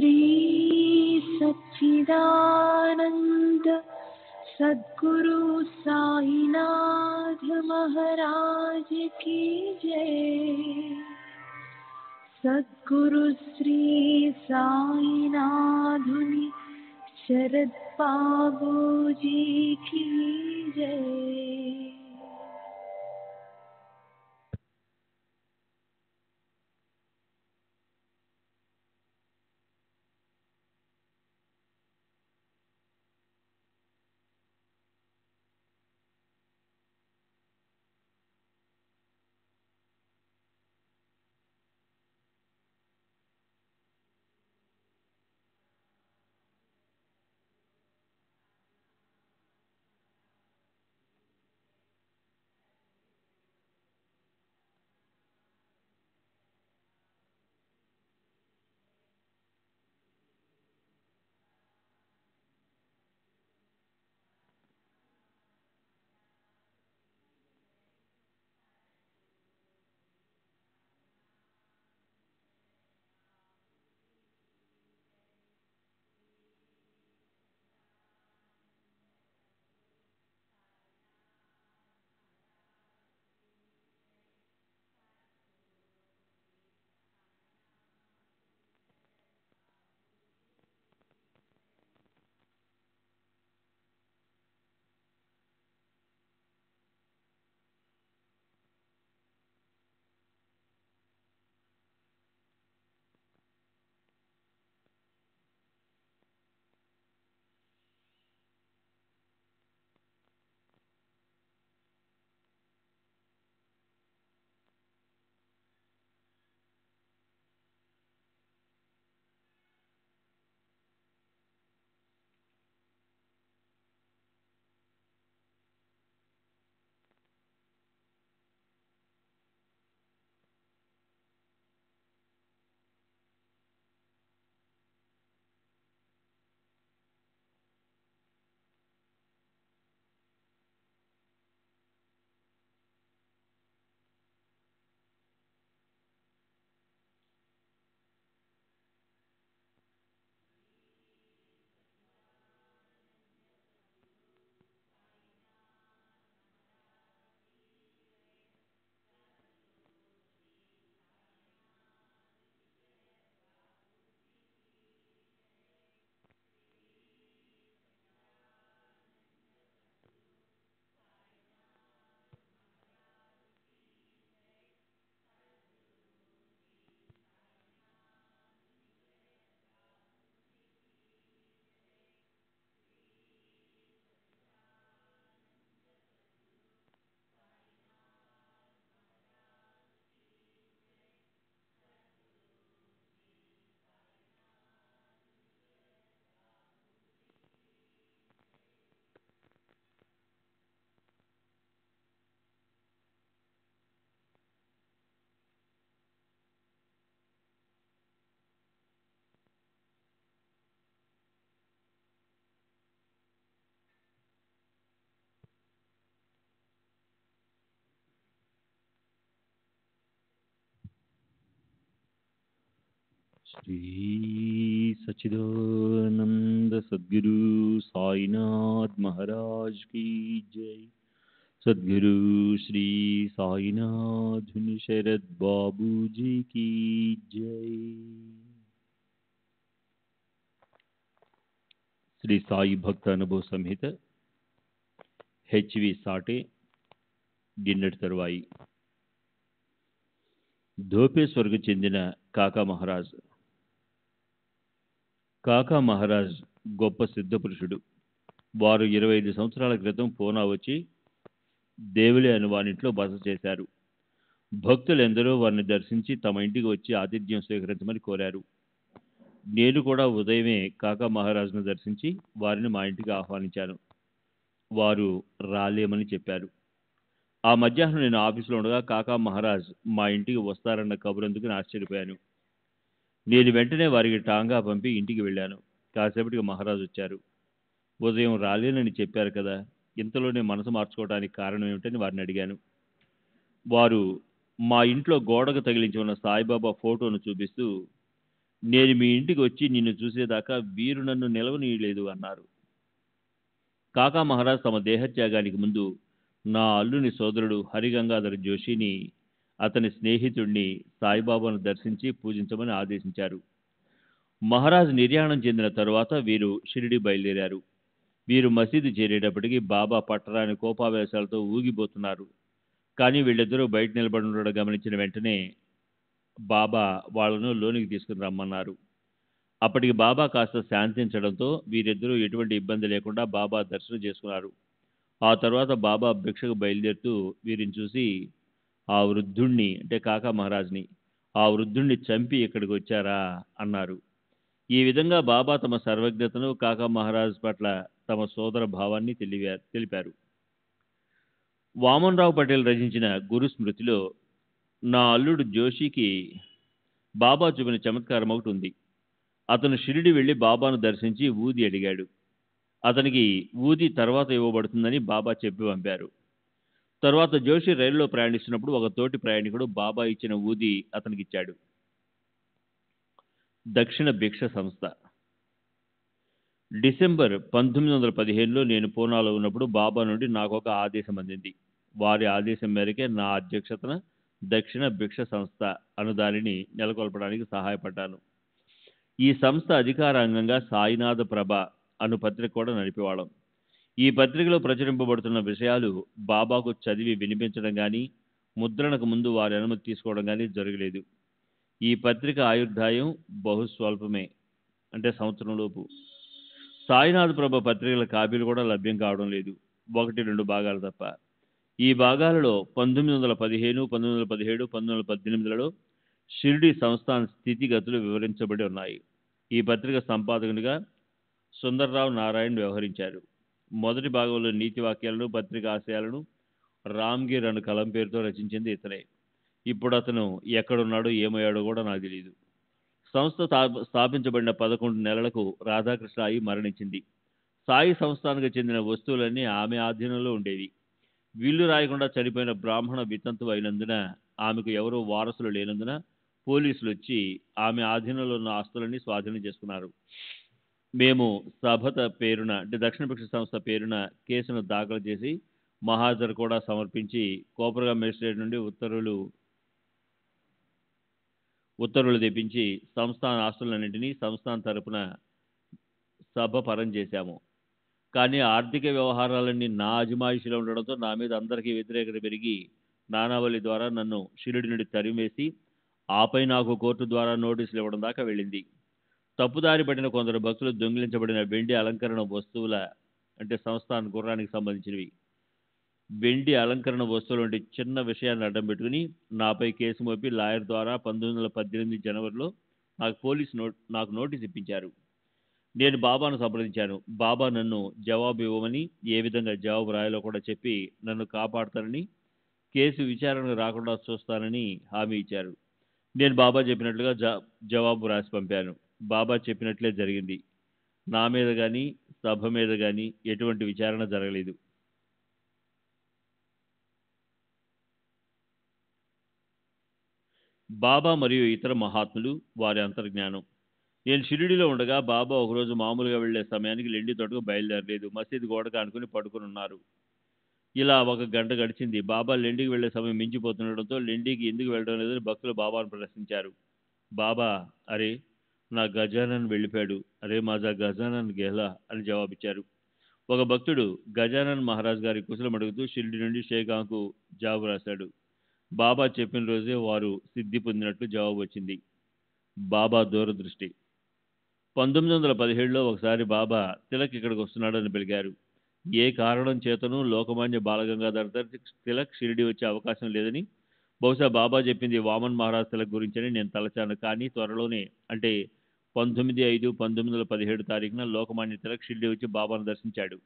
श्री सच्चिदानंद सद्गुरु साईनाथ महाराज की जय। सद्गुरु श्री साईनाथुनि शरद बाबूजी की जय। श्री सच्चिदानंद सद्गुरु साईनाथ महाराज की जय। सद्गुरु श्री साईनाथ शरद बाबू जी की जय। శ్రీ సాయి భక్త అనుభవ సంహిత హెచ్వి సాటే గిన్నెటి తరువాయి. ధోపేశ్వర్కు చెందిన కాకా మహారాజ్. కాకా మహారాజ్ గొప్ప సిద్ధపురుషుడు. వారు 25 సంవత్సరాల క్రితం పూనా వచ్చి దేవులే అను వారింట్లో బస చేశారు. భక్తులెందరో వారిని దర్శించి తమ ఇంటికి వచ్చి ఆతిథ్యం స్వీకరించమని కోరారు. నేను కూడా ఉదయమే కాకా మహారాజును దర్శించి వారిని మా ఇంటికి ఆహ్వానించాను. వారు రాలేమని చెప్పారు. ఆ మధ్యాహ్నం నేను ఆఫీసులో ఉండగా కాకా మహారాజ్ మా ఇంటికి వస్తారన్న కబురందుకు ఆశ్చర్యపోయాను. నేను వెంటనే వారికి టాంగా పంపి ఇంటికి వెళ్ళాను. కాసేపటికి మహారాజు వచ్చారు. ఉదయం రాలేనని చెప్పారు కదా, ఇంతలోనే మనసు మార్చుకోవడానికి కారణం ఏమిటని వారిని అడిగాను. వారు మా ఇంట్లో గోడకు తగిలించి ఉన్న సాయిబాబా ఫోటోను చూపిస్తూ, నేను మీ ఇంటికి వచ్చి నిన్ను చూసేదాకా వీరు నన్ను నిలవనీయలేదు అన్నారు. కాకా మహారాజ్ తమ దేహత్యాగానికి ముందు నా అల్లుని సోదరుడు హరిగంగాధర్ జోషిని, అతని స్నేహితుడిని సాయిబాబాను దర్శించి పూజించమని ఆదేశించారు. మహారాజ్ నిర్యాణం చెందిన తరువాత వీరు షిరిడి బయలుదేరారు. వీరు మసీదు చేరేటప్పటికి బాబా పట్టరాని కోపావేశాలతో ఊగిపోతున్నారు. కానీ వీళ్ళిద్దరూ బయట నిలబడి ఉండడం గమనించిన వెంటనే బాబా వాళ్లను లోనికి తీసుకుని రమ్మన్నారు. అప్పటికి బాబా కాస్త శాంతించడంతో వీరిద్దరూ ఎటువంటి ఇబ్బంది లేకుండా బాబా దర్శనం చేసుకున్నారు. ఆ తర్వాత బాబా భిక్షకు బయలుదేరుతూ వీరిని చూసి, ఆ వృద్ధుణ్ణి అంటే కాకా మహారాజ్ని, ఆ వృద్ధుణ్ణి చంపి ఇక్కడికి వచ్చారా అన్నారు. ఈ విధంగా బాబా తమ సర్వజ్ఞతను, కాకా మహారాజ్ పట్ల తమ సోదర భావాన్ని తెలిపారు. వామన్రావు పటేల్ రచించిన గురు స్మృతిలో నా అల్లుడు జోషికి బాబా చూపిన చమత్కారం ఒకటి ఉంది. అతను షిరిడి వెళ్లి బాబాను దర్శించి ఊది అడిగాడు. అతనికి ఊది తర్వాత ఇవ్వబడుతుందని బాబా చెప్పి పంపారు. తర్వాత జోషి రైలులో ప్రయాణిస్తున్నప్పుడు ఒక తోటి ప్రయాణికుడు బాబా ఇచ్చిన ఊది అతనికి ఇచ్చాడు. దక్షిణ భిక్ష సంస్థ. డిసెంబర్ 1915లో నేను పూనాలో ఉన్నప్పుడు బాబా నుండి నాకు ఒక ఆదేశం అందింది. వారి ఆదేశం మేరకే నా అధ్యక్షతన దక్షిణ భిక్ష సంస్థ అను దానిని నెలకొల్పడానికి సహాయపడ్డాను. ఈ సంస్థ అధికారాంగంగా సాయినాథ ప్రభ అను పత్రిక కూడా నడిపేవాళ్ళం. ఈ పత్రికలో ప్రచురింపబడుతున్న విషయాలు బాబాకు చదివి వినిపించడం కానీ, ముద్రణకు ముందు వారి అనుమతి తీసుకోవడం కానీ జరగలేదు. ఈ పత్రిక ఆయుర్దాయం బహుస్వల్పమే, అంటే సంవత్సరంలోపు. సాయినాథ్ ప్రభ పత్రికల కాపీలు కూడా లభ్యం కావడం లేదు, 1-2 భాగాలు తప్ప. ఈ భాగాలలో 1915, 1917, 1918లలో షిరిడి సంస్థాన స్థితిగతులు వివరించబడి ఉన్నాయి. ఈ పత్రిక సంపాదకునిగా సుందర్రావు నారాయణ్ వ్యవహరించారు. మొదటి భాగంలో నీతి వాక్యాలను, పత్రిక ఆశయాలను రామ్గిర్ అను కలం పేరుతో రచించింది ఇతనే. ఇప్పుడు అతను ఎక్కడున్నాడో ఏమయ్యాడో కూడా నాకు తెలియదు. సంస్థ స్థాపించబడిన 11 నెలలకు రాధాకృష్ణ అయి మరణించింది. సాయి సంస్థానికి చెందిన వస్తువులన్నీ ఆమె ఆధీనంలో ఉండేవి. వీళ్లు రాయకుండా చనిపోయిన బ్రాహ్మణ వితంతు అయినందున, ఆమెకు ఎవరూ వారసులు లేనందున పోలీసులు వచ్చి ఆమె ఆధీనంలో ఉన్న ఆస్తులన్నీ స్వాధీనం చేసుకున్నారు. మేము సభత పేరున, అంటే దక్షిణ భిక్ష సంస్థ పేరున కేసును దాఖలు చేసి మహాజర్ కూడా సమర్పించి కోపరగా మేజిస్ట్రేట్ నుండి ఉత్తర్వులు తెప్పించి సంస్థాన ఆస్తులన్నింటినీ సంస్థాన తరపున సభ పరం చేశాము. కానీ ఆర్థిక వ్యవహారాలన్నీ నా అజమాయిషిలో ఉండడంతో నా మీద అందరికీ వ్యతిరేకత పెరిగి నానావళి ద్వారా నన్ను షిరిడి నుండి తరిమేసి, ఆపై నాకు కోర్టు ద్వారా నోటీసులు ఇవ్వడం దాకా వెళ్ళింది. తప్పుదారి పట్టిన కొందరు భక్తులు దొంగిలించబడిన వెండి అలంకరణ వస్తువుల, అంటే సంస్థాన గుర్రానికి సంబంధించినవి, వెండి అలంకరణ వస్తువులు వంటి చిన్న విషయాన్ని అడ్డం పెట్టుకుని నాపై కేసు మోపి లాయర్ ద్వారా 1918 జనవరిలో నాకు నోటీస్ ఇప్పించారు. నేను బాబాను సంప్రదించాను. బాబా నన్ను జవాబు ఇవ్వమని, ఏ విధంగా జవాబు రాయాలో కూడా చెప్పి నన్ను కాపాడతానని, కేసు విచారణకు రాకుండా చూస్తానని హామీ ఇచ్చారు. నేను బాబా చెప్పినట్లుగా జవాబు రాసి పంపాను. బాబా చెప్పినట్లే జరిగింది. నా మీద కానీ సభ మీద కానీ ఎటువంటి విచారణ జరగలేదు. బాబా మరియు ఇతర మహాత్ములు, వారి అంతర్జ్ఞానం. నేను షిరిడిలో ఉండగా బాబా ఒకరోజు మామూలుగా వెళ్లే సమయానికి లెండి తోటకు బయలుదేరలేదు. మసీదు గోడకు ఆనుకుని పడుకుని ఉన్నారు. ఇలా 1 గంట గడిచింది. బాబా లెండికి వెళ్లే సమయం మించిపోతుండటంతో లెండికి ఎందుకు వెళ్ళడం లేదని భక్తులు బాబాను ప్రశ్నించారు. బాబా, అరే నా గజానన్ వెళ్ళిపోయాడు, అరే మాజా గజానన్ గెహ్లా అని జవాబిచ్చారు. ఒక భక్తుడు గజానన్ మహారాజ్ గారి కుశలం అడుగుతూ షిరిడి నుండి షేగాంకు జవాబు రాశాడు. బాబా చెప్పిన రోజే వారు సిద్ధి పొందినట్లు జవాబు వచ్చింది. బాబా దూరదృష్టి. 1917లో ఒకసారి బాబా తిలక్ ఇక్కడికి వస్తున్నాడని పలికారు. ఏ కారణం చేతను లోకమాన్య బాలగంగాధర్ తిలక్ షిరిడి వచ్చే అవకాశం లేదని, బహుశా బాబా చెప్పింది వామన్ మహారాజ్ తిలక్ గురించని నేను తలచాను. కానీ త్వరలోనే, అంటే 19/5/1917 తారీఖున లోకమాన్య తిలక్ షిరిడి వచ్చి బాబాను దర్శించాడు.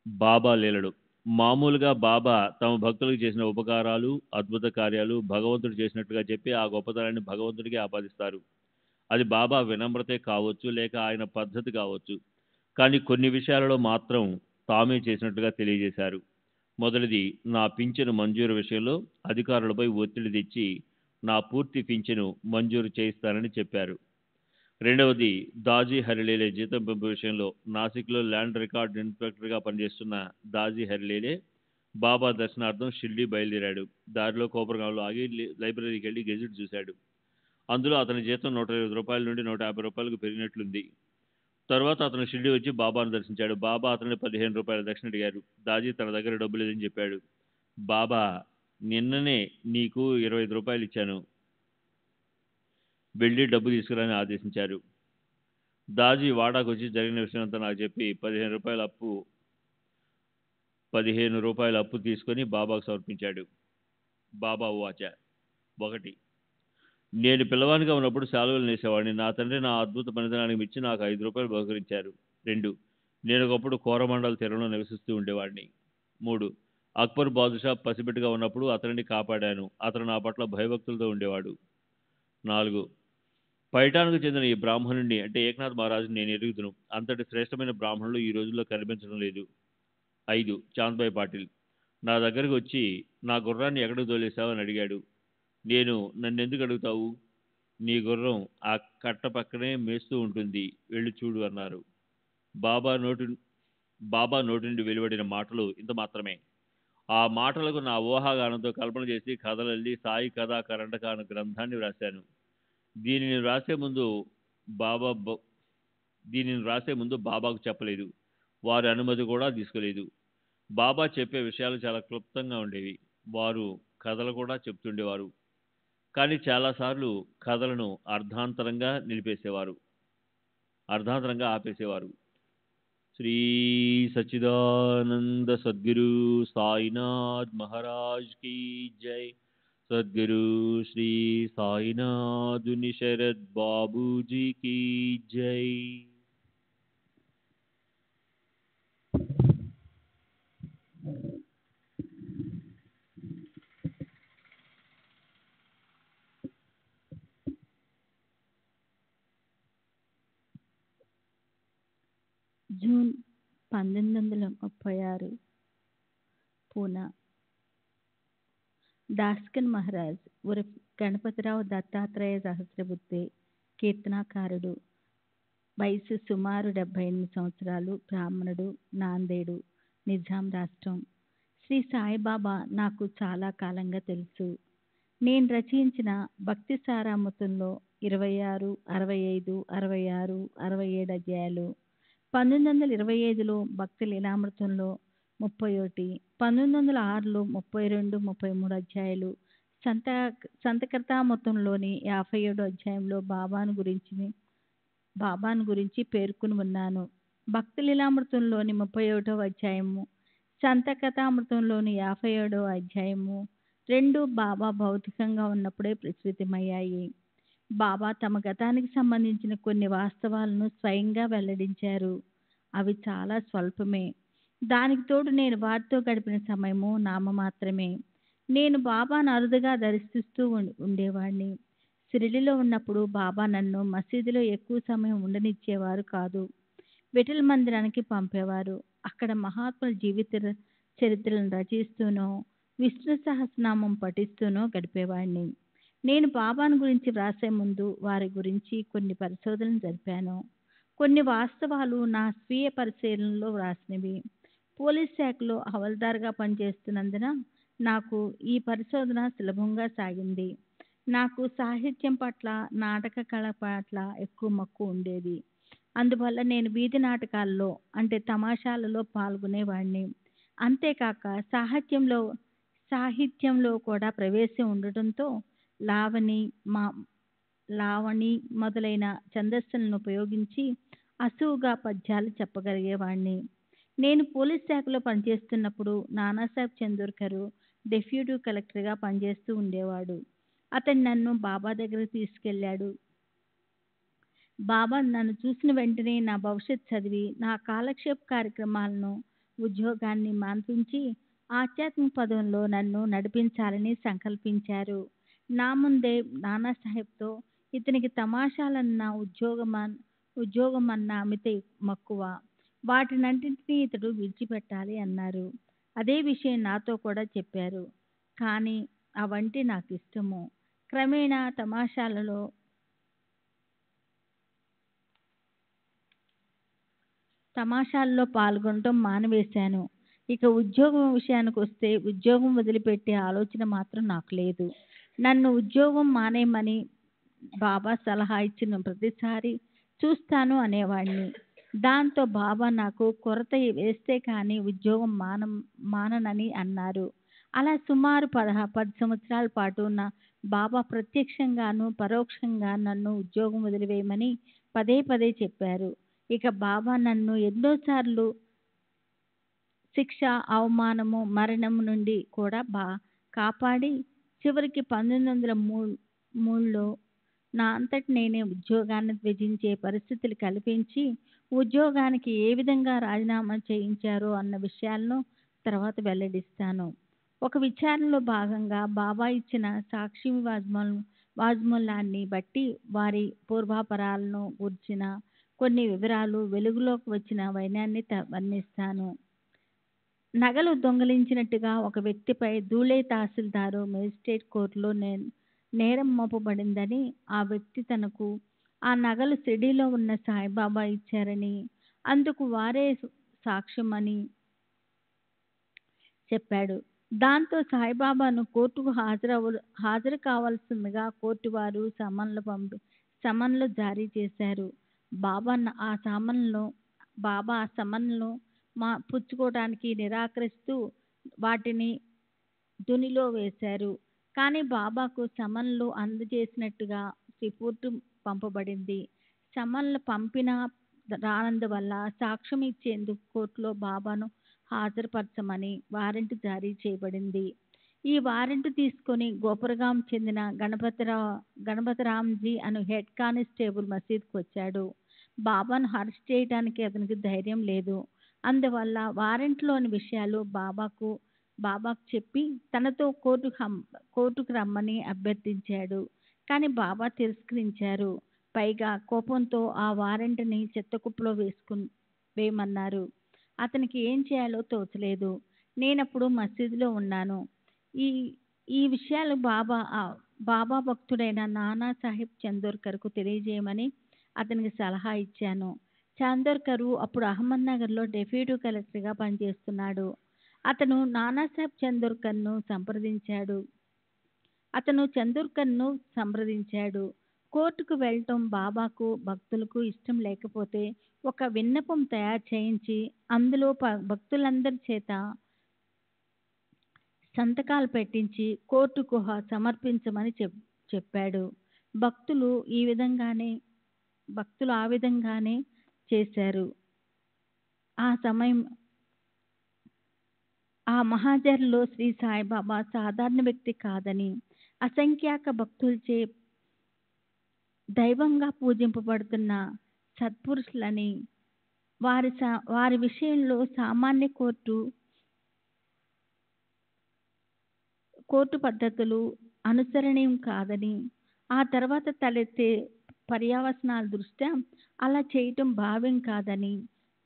బాబా లీలలు. మామూలుగా బాబా తమ భక్తులకు చేసిన ఉపకారాలు, అద్భుత కార్యాలు భగవంతుడు చేసినట్టుగా చెప్పి ఆ గొప్పతనాన్ని భగవంతుడికి ఆపాదిస్తారు. అది బాబా వినమ్రతే కావచ్చు, లేక ఆయన పద్ధతి కావచ్చు. కానీ కొన్ని విషయాలలో మాత్రం తామే చేసినట్టుగా తెలియజేశారు. మొదటిది, నా పింఛను మంజూరు విషయంలో అధికారులపై ఒత్తిడి తెచ్చి నా పూర్తి పింఛను మంజూరు చేయిస్తానని చెప్పారు. రెండవది, దాజీ హరిలేలే జీతం పెంపు విషయంలో నాసిక్లో ల్యాండ్ రికార్డ్ ఇన్స్పెక్టర్గా పనిచేస్తున్న దాజీ హరిలేలే బాబా దర్శనార్థం షిర్డీ బయలుదేరాడు. దారిలో కోపరగాంలో ఆగి లైబ్రరీకి వెళ్ళి గెజిట్ చూశాడు. అందులో అతని జీతం 120 రూపాయల నుండి 150 రూపాయలకు పెరిగినట్లుంది. తర్వాత అతను షిర్డీ వచ్చి బాబాను దర్శించాడు. బాబా అతని 15 రూపాయల దక్షిణ అడిగారు. దాజీ తన దగ్గర డబ్బు లేదని చెప్పాడు. బాబా, నిన్ననే నీకు 25 రూపాయలు ఇచ్చాను, వెళ్ళి డబ్బు తీసుకురాని ఆదేశించారు. దాజీ వాడాకు వచ్చి జరిగిన విషయం అంతా నాకు చెప్పి 15 రూపాయల అప్పు తీసుకొని బాబాకు సమర్పించాడు. బాబా వాచ: 1. నేను పిల్లవానిగా ఉన్నప్పుడు శాలువలు నేసేవాడిని. నా తండ్రి నా అద్భుత పనితనానికి మెచ్చి నాకు 5 రూపాయలు బహుకరించారు. 2. నేను ఒకప్పుడు కోరమండల్ తీరంలో నివసిస్తూ ఉండేవాడిని. 3. అక్బర్ బాదుషా పసిబిడ్డగా ఉన్నప్పుడు అతనిని కాపాడాను. అతను నా పట్ల భయభక్తులతో ఉండేవాడు. 4. పైఠాన్కు చెందిన ఈ బ్రాహ్మణుడిని అంటే ఏకనాథ్ మహారాజుని నేను ఎరుగుదును. అంతటి శ్రేష్టమైన బ్రాహ్మణులు ఈ రోజుల్లో కనిపించడం లేదు. 5. చాంద్బాయ్ పాటిల్ నా దగ్గరికి వచ్చి నా గుర్రాన్ని ఎక్కడికి తోలేశావు అని అడిగాడు. నేను, నన్నెందుకు అడుగుతావు, నీ గుర్రం ఆ కట్ట పక్కనే మేస్తూ ఉంటుంది, వెళ్ళి చూడు అన్నారు. బాబా నోటి నుండి వెలువడిన మాటలు ఇంత మాత్రమే. ఆ మాటలకు నా ఊహాగానంతో కల్పన చేసి కథలల్లి సాయి కథా కరండక అనే గ్రంథాన్ని వ్రాశాను. దీనిని వ్రాసే ముందు బాబాకు చెప్పలేదు. వారి అనుమతి కూడా తీసుకోలేదు. బాబా చెప్పే విషయాలు చాలా క్లుప్తంగా ఉండేవి. వారు కథలు కూడా చెప్తుండేవారు. కానీ చాలాసార్లు కథలను అర్ధాంతరంగా ఆపేసేవారు. శ్రీ సచ్చిదానంద సద్గురు సాయినాథ్ మహారాజ్ కీ జై. సద్గురు శ్రీ సాయినాథుని శరద్ బాబూజీ కీ జై. జూన్ 1936 పూనా. దాస్కన్ మహారాజ్ ఉరఫ్ గణపతిరావు దత్తాత్రేయ సహస్రబుద్ధే కీర్తనాకారుడు. వయసు సుమారు 78 సంవత్సరాలు. బ్రాహ్మణుడు. నాందేడు, నిజాం రాష్ట్రం. శ్రీ సాయిబాబా నాకు చాలా కాలంగా తెలుసు. నేను రచయించిన భక్తి సారామృతంలో 26, 65, 66, 67 అధ్యాయాలు, 1925లో భక్తి లీలామృతంలో 31, 1906లో 32, 33 అధ్యాయాలు, సంతకర్తామృతంలోని 57 అధ్యాయంలో బాబాను గురించి పేర్కొని ఉన్నాను. భక్తి లీలామృతంలోని 31వ అధ్యాయము, సంతకథామృతంలోని 57వ అధ్యాయము రెండు బాబా భౌతికంగా ఉన్నప్పుడే ప్రచురితమయ్యాయి. బాబా తమ గతానికి సంబంధించిన కొన్ని వాస్తవాలను స్వయంగా వెల్లడించారు. అవి చాలా స్వల్పమే. దానికి తోడు నేను వారితో గడిపిన సమయము నామమాత్రమే. నేను బాబాను అరుదుగా దర్శిస్తూ ఉండేవాడిని. షిరిడీలో ఉన్నప్పుడు బాబా నన్ను మసీదులో ఎక్కువ సమయం ఉండనిచ్చేవారు కాదు. విఠల్ మందిరానికి పంపేవారు. అక్కడ మహాత్ముల జీవిత చరిత్రలను రచిస్తూనో విష్ణు సహస్రనామం పఠిస్తూనో గడిపేవాడిని. నేను బాబాను గురించి వ్రాసే ముందు వారి గురించి కొన్ని పరిశోధనలు జరిపాను. కొన్ని వాస్తవాలు నా స్వీయ పరిశీలనలో వ్రాసినవి. పోలీస్ శాఖలో హవల్దార్గా పనిచేస్తున్నందున నాకు ఈ పరిశోధన సులభంగా సాగింది. నాకు సాహిత్యం పట్ల, నాటక కళ పట్ల ఎక్కువ మక్కువ ఉండేది. అందువల్ల నేను వీధి నాటకాల్లో అంటే తమాషాలలో పాల్గొనేవాడిని. అంతేకాక సాహిత్యంలో కూడా ప్రవేశం ఉండటంతో లావణి మొదలైన ఛందస్సులను ఉపయోగించి అసువుగా పద్యాలు చెప్పగలిగేవాడిని. నేను పోలీస్ శాఖలో పనిచేస్తున్నప్పుడు నానాసాహెబ్ చందోర్కర్ డెప్యూటీ కలెక్టర్గా పనిచేస్తూ ఉండేవాడు. అతను నన్ను బాబా దగ్గరికి తీసుకెళ్ళాడు. బాబా నన్ను చూసిన వెంటనే నా భవిష్యత్ చదివి నా కాలక్షేప కార్యక్రమాలను, ఉద్యోగాన్ని మాన్పించి ఆధ్యాత్మిక పదంలో నన్ను నడిపించాలని సంకల్పించారు. నా ముందే నానాసాహెబ్తో, ఇతనికి తమాషాలన్నా ఉద్యోగమన్నా అమిత మక్కువ, వాటినంటింటినీ ఇతడు విడిచిపెట్టాలి అన్నారు. అదే విషయం నాతో కూడా చెప్పారు. కానీ అవంటే నాకు ఇష్టము. క్రమేణా తమాషాల్లో పాల్గొనటం మానివేశాను. ఇక ఉద్యోగం విషయానికి వస్తే ఉద్యోగం వదిలిపెట్టే ఆలోచన మాత్రం నాకు లేదు. నన్ను ఉద్యోగం మానేయమని బాబా సలహా ఇచ్చిన ప్రతిసారి చూస్తాను అనేవాడిని. దాంతో బాబా నాకు కొరత వేస్తే కానీ ఉద్యోగం మాననని అన్నారు. అలా సుమారు 10 సంవత్సరాల పాటు బాబా ప్రత్యక్షంగాను పరోక్షంగా నన్ను ఉద్యోగం వదిలివేయమని పదే పదే చెప్పారు. ఇక బాబా నన్ను ఎన్నోసార్లు శిక్ష, అవమానము, మరణం నుండి కూడా కాపాడి చివరికి 1903లో నా అంతటి నేనే ఉద్యోగాన్ని త్యజించే పరిస్థితులు కల్పించి ఉద్యోగానికి ఏ విధంగా రాజీనామా చేయించారో అన్న విషయాలను తర్వాత వెల్లడిస్తాను. ఒక విచారణలో భాగంగా బాబా ఇచ్చిన సాక్షి వాజ్మూలాన్ని బట్టి వారి పూర్వాపరాలను గుర్చిన కొన్ని వివరాలు వెలుగులోకి వచ్చిన వైనాన్ని వర్ణిస్తాను. నగలు దొంగిలించినట్టుగా ఒక వ్యక్తిపై ధూళే తహసీల్దారు మేజిస్ట్రేట్ కోర్టులో నేరం మోపబడిందని, ఆ వ్యక్తి తనకు ఆ నగలు షిరిడీలో ఉన్న సాయిబాబా ఇచ్చారని, అందుకు వారే సాక్ష్యమని చెప్పాడు. దాంతో సాయిబాబాను కోర్టుకు హాజరు కావాల్సిందిగా కోర్టు వారు సమన్లు జారీ చేశారు. బాబా ఆ సమన్లను పుచ్చుకోవడానికి నిరాకరిస్తూ వాటిని దునిలో వేశారు. కానీ బాబాకు సమన్లు అందజేసినట్టుగా రిపోర్టు పంపబడింది. సమన్లు పంపినా రానందువల్ల సాక్ష్యం ఇచ్చేందుకు కోర్టులో బాబాను హాజరుపరచమని వారెంట్ జారీ చేయబడింది. ఈ వారెంట్ తీసుకొని గోపురగాం చెందిన గణపతిరామ్జీ అను హెడ్ కానిస్టేబుల్ మసీదుకు వచ్చాడు. బాబాను అరెస్ట్ చేయడానికి అతనికి ధైర్యం లేదు. అందువల్ల వారెంట్లోని విషయాలు బాబాకు చెప్పి తనతో కోర్టుకు రమ్మని అభ్యర్థించాడు. కానీ బాబా తిరస్కరించారు. పైగా కోపంతో ఆ వారెంట్ని చెత్తకుప్పలో వేయమన్నారు. అతనికి ఏం చేయాలో తోచలేదు. నేనప్పుడు మసీదులో ఉన్నాను. ఈ విషయాలు బాబా భక్తుడైన నానా సాహెబ్ చందోర్కర్కు తెలియజేయమని అతనికి సలహా ఇచ్చాను. చందోర్కర్ అప్పుడు అహ్మద్నగర్లో డిప్యూటీ కలెక్టర్గా పనిచేస్తున్నాడు. అతను నానాసాహెబ్ చందోర్కర్ను సంప్రదించాడు. కోర్టుకు వెళ్ళటం బాబాకు భక్తులకు ఇష్టం లేకపోతే ఒక విన్నపం తయారు చేయించి అందులో భక్తులందరి చేత సంతకాలు పెట్టించి కోర్టుకు సమర్పించమని చెప్పాడు. భక్తులు ఆ విధంగానే చేశారు. ఆ మహాజర్లో శ్రీ సాయిబాబా సాధారణ వ్యక్తి కాదని, అసంఖ్యాక భక్తులచే దైవంగా పూజింపబడుతున్న సత్పురుషులని, వారి విషయంలో సామాన్య కోర్టు పద్ధతులు అనుసరణీయం కాదని, ఆ తర్వాత తలెత్తే పర్యవసానాల దృష్ట్యా అలా చేయటం భావ్యం కాదని,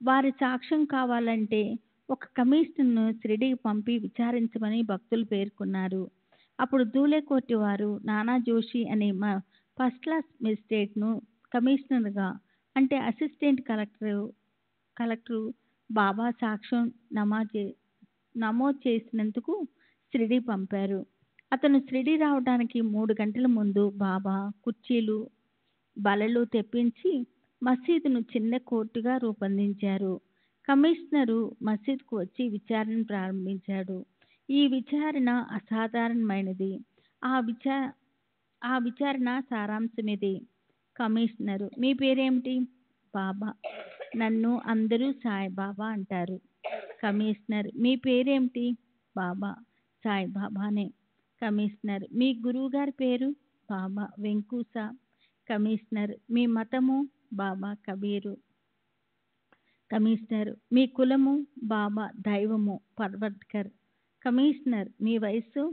వారి సాక్ష్యం కావాలంటే ఒక కమిషనర్ను షిరిడీకి పంపి విచారించమని భక్తులు పేర్కొన్నారు. అప్పుడు ధూళే కోర్టు వారు నానా జోషి అనే ఫస్ట్ క్లాస్ మెజిస్ట్రేట్ను కమిషనర్గా, అంటే అసిస్టెంట్ కలెక్టరు బాబా సాక్ష్యం నమోదు చేసినందుకు షిరిడీ పంపారు. అతను షిరిడీ రావడానికి 3 గంటల ముందు బాబా కుర్చీలు, బల్లలు తెప్పించి మసీదును చిన్న కోర్టుగా రూపొందించారు. కమిషనరు మసీదుకు వచ్చి విచారణను ప్రారంభించాడు. ఈ విచారణ అసాధారణమైనది. ఆ విచారణ సారాంశమిది. కమిషనరు: మీ పేరేమిటి? బాబా: నన్ను అందరూ సాయిబాబా అంటారు. కమిషనర్: మీ పేరేమిటి? బాబా: సాయిబాబానే. కమిషనర్: మీ గురువుగారి పేరు? బాబా: వెంకూస. కమిషనర్: మీ మతము? బాబా: కబీరు. కమిషనర్: మీ కులము? బాబా: దైవము, పర్వర్ద్కర్. కమిషనర్: మీ వయస్సు?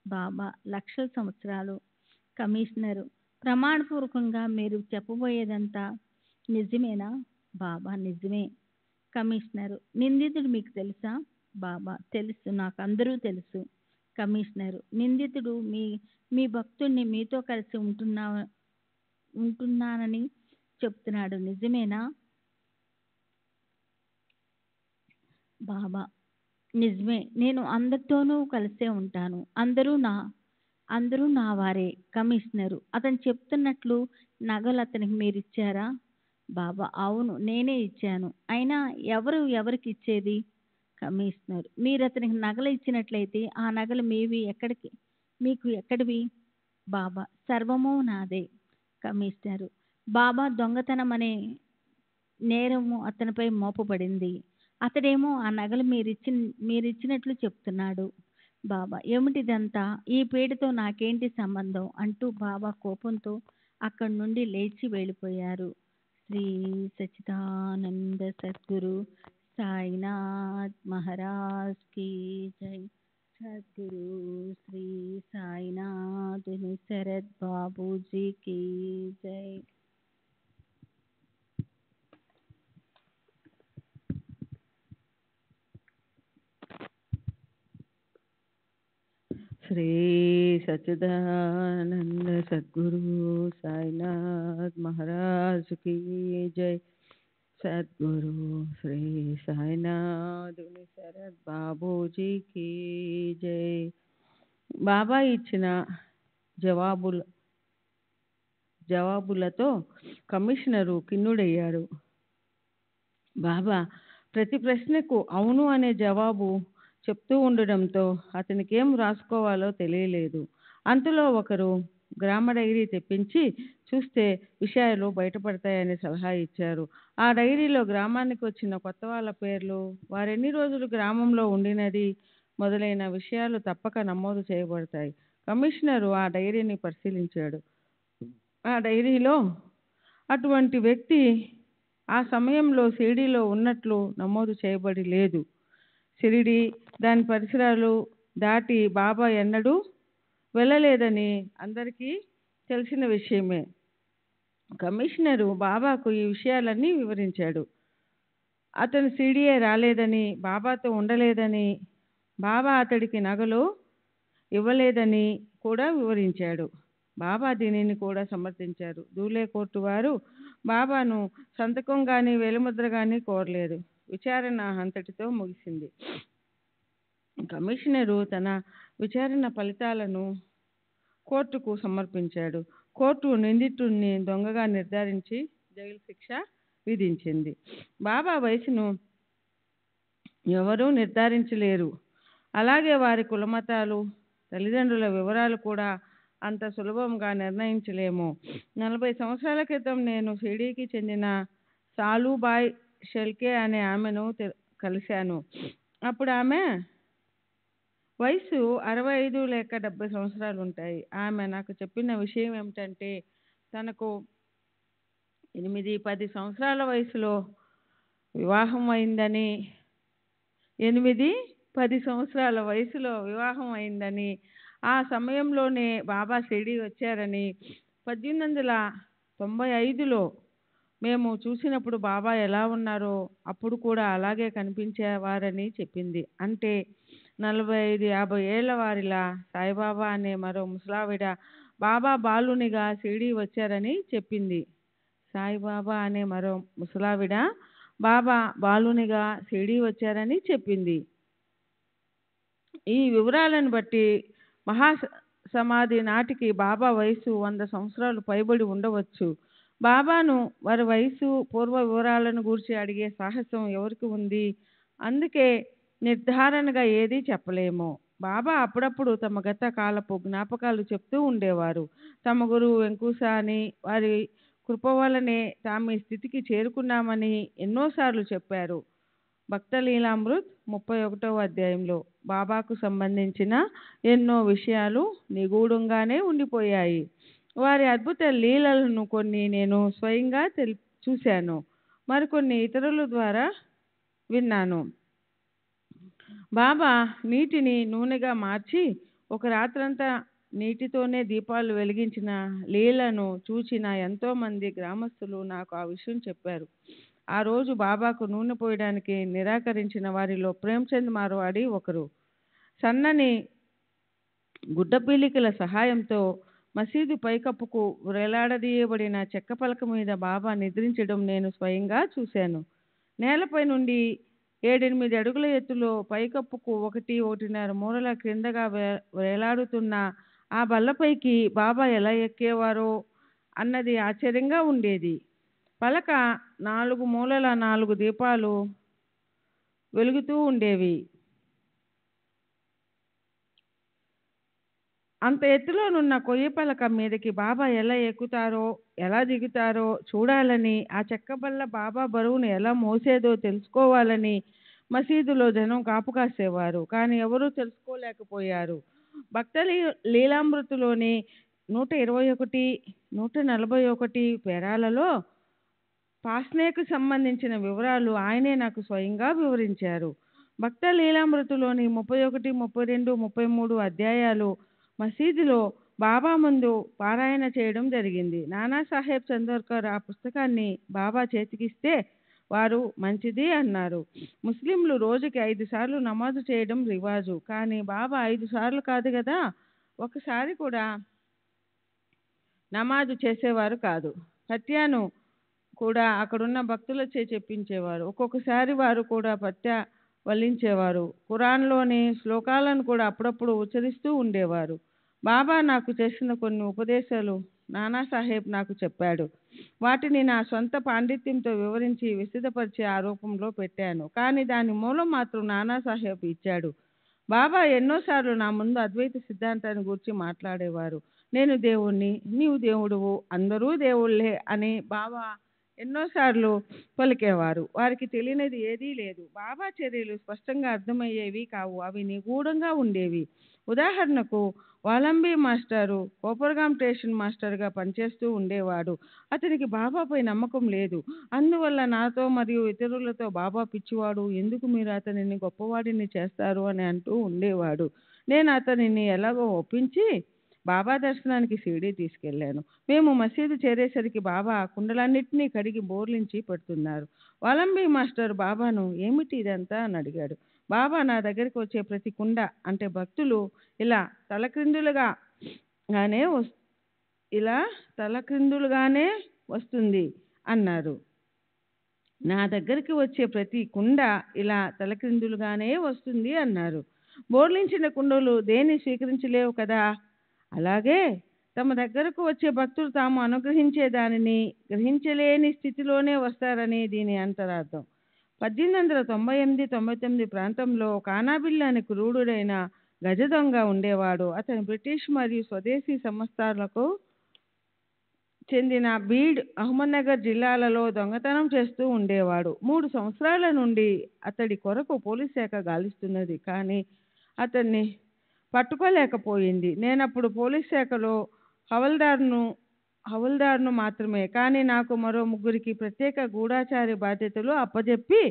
బాబా: లక్షల సంవత్సరాలు. కమిషనరు: ప్రమాణపూర్వకంగా మీరు చెప్పబోయేదంతా నిజమేనా? బాబా: నిజమే. కమిషనరు: నిందితుడు మీకు తెలుసా? బాబా: తెలుసు, నాకు అందరూ తెలుసు. కమిషనరు: నిందితుడు మీ మీ భక్తుడిని మీతో కలిసి ఉంటున్నానని చెప్తున్నాడు, నిజమేనా? బాబా: నిజమే, నేను అందరితోనూ కలిసే ఉంటాను. అందరూ నా వారే. కమిషనరు: అతను చెప్తున్నట్లు నగలు అతనికి మీరిచ్చారా? బాబా: అవును, నేనే ఇచ్చాను. అయినా ఎవరికి ఇచ్చేది? కమిషనర్: మీరు అతనికి నగలు ఇచ్చినట్లయితే ఆ నగలు మీకు ఎక్కడివి? బాబా: సర్వము నాదే. కమిషనరు: బాబా దొంగతనం అనే నేరము అతనిపై మోపబడింది. అతడేమో ఆ నగలు మీరిచ్చినట్లు చెప్తున్నాడు. బాబా: ఏమిటిదంతా? ఈ పీడతో నాకేంటి సంబంధం అంటూ బాబా కోపంతో అక్కడి నుండి లేచి వెళ్ళిపోయారు. శ్రీ సచ్చిదానంద సద్గురు సాయినాథ్ మహారాజ్ की जय. सद्गुरु श्री साईनाथ शरद बाबू जी की जय. శ్రీ సచ్చిదానంద సద్గురు సాయినాథ్ మహారాజ్ की जय. సద్గురు శ్రీ సాయినాథుని శరత్ బాబూజీకి జై. బాబా ఇచ్చిన జవాబులతో కమిషనరు ఖిన్నుడయ్యాడు. బాబా ప్రతి ప్రశ్నకు అవును అనే జవాబు చెప్తూ ఉండడంతో అతనికేం రాసుకోవాలో తెలియలేదు. అంతలో ఒకరు గ్రామ డైరీ తెప్పించి చూస్తే విషయాలు బయటపడతాయని సలహా ఇచ్చారు. ఆ డైరీలో గ్రామానికి వచ్చిన కొత్త వాళ్ళ పేర్లు, వారెన్ని రోజులు గ్రామంలో ఉండినది మొదలైన విషయాలు తప్పక నమోదు చేయబడతాయి. కమిషనరు ఆ డైరీని పరిశీలించాడు. ఆ డైరీలో అటువంటి వ్యక్తి ఆ సమయంలో షిరిడీలో ఉన్నట్లు నమోదు చేయబడి లేదు. షిరిడీ దాని పరిసరాలు దాటి బాబా ఎన్నడూ వెళ్ళలేదని అందరికీ తెలిసిన విషయమే. కమిషనరు బాబాకు ఈ విషయాలన్నీ వివరించాడు. అతను షిరిడీయే రాలేదని, బాబాతో ఉండలేదని, బాబా అతడికి నగలు ఇవ్వలేదని కూడా వివరించాడు. బాబా దీనిని కూడా సమర్థించారు. దూలే కోర్టు వారు బాబాను సంతకం కానీ వేలిముద్ర కానీ కోరలేదు. విచారణ అంతటితో ముగిసింది. కమిషనరు తన విచారణ ఫలితాలను కోర్టుకు సమర్పించాడు. కోర్టు నిందితుడిని దొంగగా నిర్ధారించి జైలు శిక్ష విధించింది. బాబా వయసును ఎవరూ నిర్ధారించలేరు. అలాగే వారి కులమతాలు, తల్లిదండ్రుల వివరాలు కూడా అంత సులభంగా నిర్ణయించలేము. 40 సంవత్సరాల క్రితం నేను షిరిడీకి చెందిన సాలుబాయ్ షెల్కే అనే ఆమెను కలిశాను. అప్పుడు ఆమె వయసు 65 లేక 70 సంవత్సరాలు ఉంటాయి. ఆమె నాకు చెప్పిన విషయం ఏమిటంటే, తనకు 8-10 సంవత్సరాల వయసులో వివాహం అయిందని, 8-10 సంవత్సరాల వయసులో వివాహం అయిందని, ఆ సమయంలోనే బాబా షిరిడీ వచ్చారని, 1895లో మేము చూసినప్పుడు బాబా ఎలా ఉన్నారో అప్పుడు కూడా అలాగే కనిపించేవారని చెప్పింది. అంటే 45-50 ఏళ్ల వారిలా సాయిబాబా అనే మరో ముసలావిడ బాబా బాలునిగా షిరిడీ వచ్చారని చెప్పింది. సాయిబాబా అనే మరో ముసలావిడ బాబా బాలునిగా షిరిడీ వచ్చారని చెప్పింది. ఈ వివరాలను బట్టి మహాసమాధి నాటికి బాబా వయసు 100 సంవత్సరాలు పైబడి ఉండవచ్చు. బాబాను వారి వయసు, పూర్వ వివరాలను గూర్చి అడిగే సాహసం ఎవరికి ఉంది? అందుకే నిర్ధారణగా ఏదీ చెప్పలేము. బాబా అప్పుడప్పుడు తమ గత కాలపు జ్ఞాపకాలు చెప్తూ ఉండేవారు. తమ గురువు వెంకూస అని, వారి కృప వలనే తాము ఈ స్థితికి చేరుకున్నామని ఎన్నోసార్లు చెప్పారు. భక్తలీలామృత్ 31వ అధ్యాయంలో బాబాకు సంబంధించిన ఎన్నో విషయాలు నిగూఢంగానే ఉండిపోయాయి. వారి అద్భుత లీలలను కొన్ని నేను స్వయంగా చూశాను, మరికొన్ని ఇతరుల ద్వారా విన్నాను. బాబా నీటిని నూనెగా మార్చి ఒక రాత్రంతా నీటితోనే దీపాలు వెలిగించిన లీలను చూచిన ఎంతోమంది గ్రామస్తులు నాకు ఆ విషయం చెప్పారు. ఆ రోజు బాబాకు నూనె పోయడానికి నిరాకరించిన వారిలో ప్రేమ్చంద్ మార్వాడి ఒకరు. సన్నని గుడ్డపీలికల సహాయంతో మసీదు పైకప్పుకు వేలాడదీయబడిన చెక్క పలక మీద బాబా నిద్రించడం నేను స్వయంగా చూశాను. నేలపై నుండి 7-8 అడుగుల ఎత్తులో పైకప్పుకు 1-1.5 మూరల క్రిందగా వేలాడుతున్న ఆ బల్లపైకి బాబా ఎలా ఎక్కేవారో అన్నది ఆశ్చర్యంగా ఉండేది. పలక 4 మూలల 4 దీపాలు వెలుగుతూ ఉండేవి. అంత ఎత్తులోనున్న కొయ్య పలక మీదకి బాబా ఎలా ఎక్కుతారో ఎలా దిగుతారో చూడాలని, ఆ చెక్క బల్ల బాబా బరువును ఎలా మోసేదో తెలుసుకోవాలని మసీదులో జనం కాపు కాసేవారు. కానీ ఎవరూ తెలుసుకోలేకపోయారు. భక్త లీలామృతిలోని 121, 141 పేరాలలో పాస్నేకు సంబంధించిన వివరాలు ఆయనే నాకు స్వయంగా వివరించారు. భక్త లీలామృతిలోని 31, 32, 33 అధ్యాయాలు మసీదులో బాబా ముందు పారాయణ చేయడం జరిగింది. నానాసాహెబ్ చందోర్కర్ ఆ పుస్తకాన్ని బాబా చేతికిస్తే వారు మంచిది అన్నారు. ముస్లింలు రోజుకి 5 సార్లు నమాజు చేయడం రివాజు. కానీ బాబా 5 సార్లు కాదు కదా, ఒకసారి కూడా నమాజు చేసేవారు కాదు. పత్యాను కూడా అక్కడున్న భక్తులచే చెప్పించేవారు. ఒక్కొక్కసారి వారు కూడా పత్య వల్లించేవారు. ఖురాన్లోని శ్లోకాలను కూడా అప్పుడప్పుడు ఉచ్చరిస్తూ ఉండేవారు. బాబా నాకు చేసిన కొన్ని ఉపదేశాలు నానాసాహెబ్ నాకు చెప్పాడు. వాటిని నా సొంత పాండిత్యంతో వివరించి విశదపరిచి ఆ రూపంలో పెట్టాను. కానీ దాని మూలం మాత్రం నానాసాహెబ్ ఇచ్చాడు. బాబా ఎన్నోసార్లు నా ముందు అద్వైత సిద్ధాంతాన్ని గురించి మాట్లాడేవారు. నేను దేవుణ్ణి, నీవు దేవుడువు, అందరూ దేవుళ్ళే అని బాబా ఎన్నోసార్లు పలికేవారు. వారికి తెలియనిది ఏదీ లేదు. బాబా చర్యలు స్పష్టంగా అర్థమయ్యేవి కావు, అవి నిగూఢంగా ఉండేవి. ఉదాహరణకు వాలంబీ మాస్టారు కోపర్గాం స్టేషన్ మాస్టర్గా పనిచేస్తూ ఉండేవాడు. అతనికి బాబాపై నమ్మకం లేదు. అందువల్ల నాతో మరియు ఇతరులతో బాబా పిచ్చివాడు, ఎందుకు మీరు అతనిని గొప్పవాడిని చేస్తారు అని అంటూ ఉండేవాడు. నేను అతనిని ఎలాగో ఒప్పించి బాబా దర్శనానికి షిరిడీ తీసుకెళ్లాను. మేము మసీదు చేరేసరికి బాబా కుండలన్నింటినీ కడిగి బోర్లించి పెడుతున్నారు. వాలంబీ మాస్టర్ బాబాను ఏమిటి ఇదంతా అని అడిగాడు. బాబా నా దగ్గరికి వచ్చే ప్రతి కుండ అంటే భక్తులు ఇలా తలక్రిందులుగానే వస్తుంది అన్నారు. నా దగ్గరికి వచ్చే ప్రతి కుండ ఇలా తలక్రిందులుగానే వస్తుంది అన్నారు. బోర్లించిన కుండలు దేన్ని స్వీకరించలేవు కదా, అలాగే తమ దగ్గరకు వచ్చే భక్తులు తాము అనుగ్రహించే దానిని గ్రహించలేని స్థితిలోనే వస్తారని దీని అంతరార్థం. 1898-99 ప్రాంతంలో కానాబిల్ అనే క్రూరుడైన గజ దొంగ ఉండేవాడు. అతను బ్రిటిష్ మరియు స్వదేశీ సంస్థలకు చెందిన బీడ్, అహ్మద్నగర్ జిల్లాలలో దొంగతనం చేస్తూ ఉండేవాడు. 3 సంవత్సరాల నుండి అతడి కొరకు పోలీస్ శాఖ గాలిస్తున్నది, కానీ అతన్ని పట్టుకోలేకపోయింది. నేనప్పుడు పోలీస్ శాఖలో హవల్దార్ను మాత్రమే. కానీ నాకు మరో 3 ప్రత్యేక గూఢచారి బాధ్యతలు అప్పజెప్పి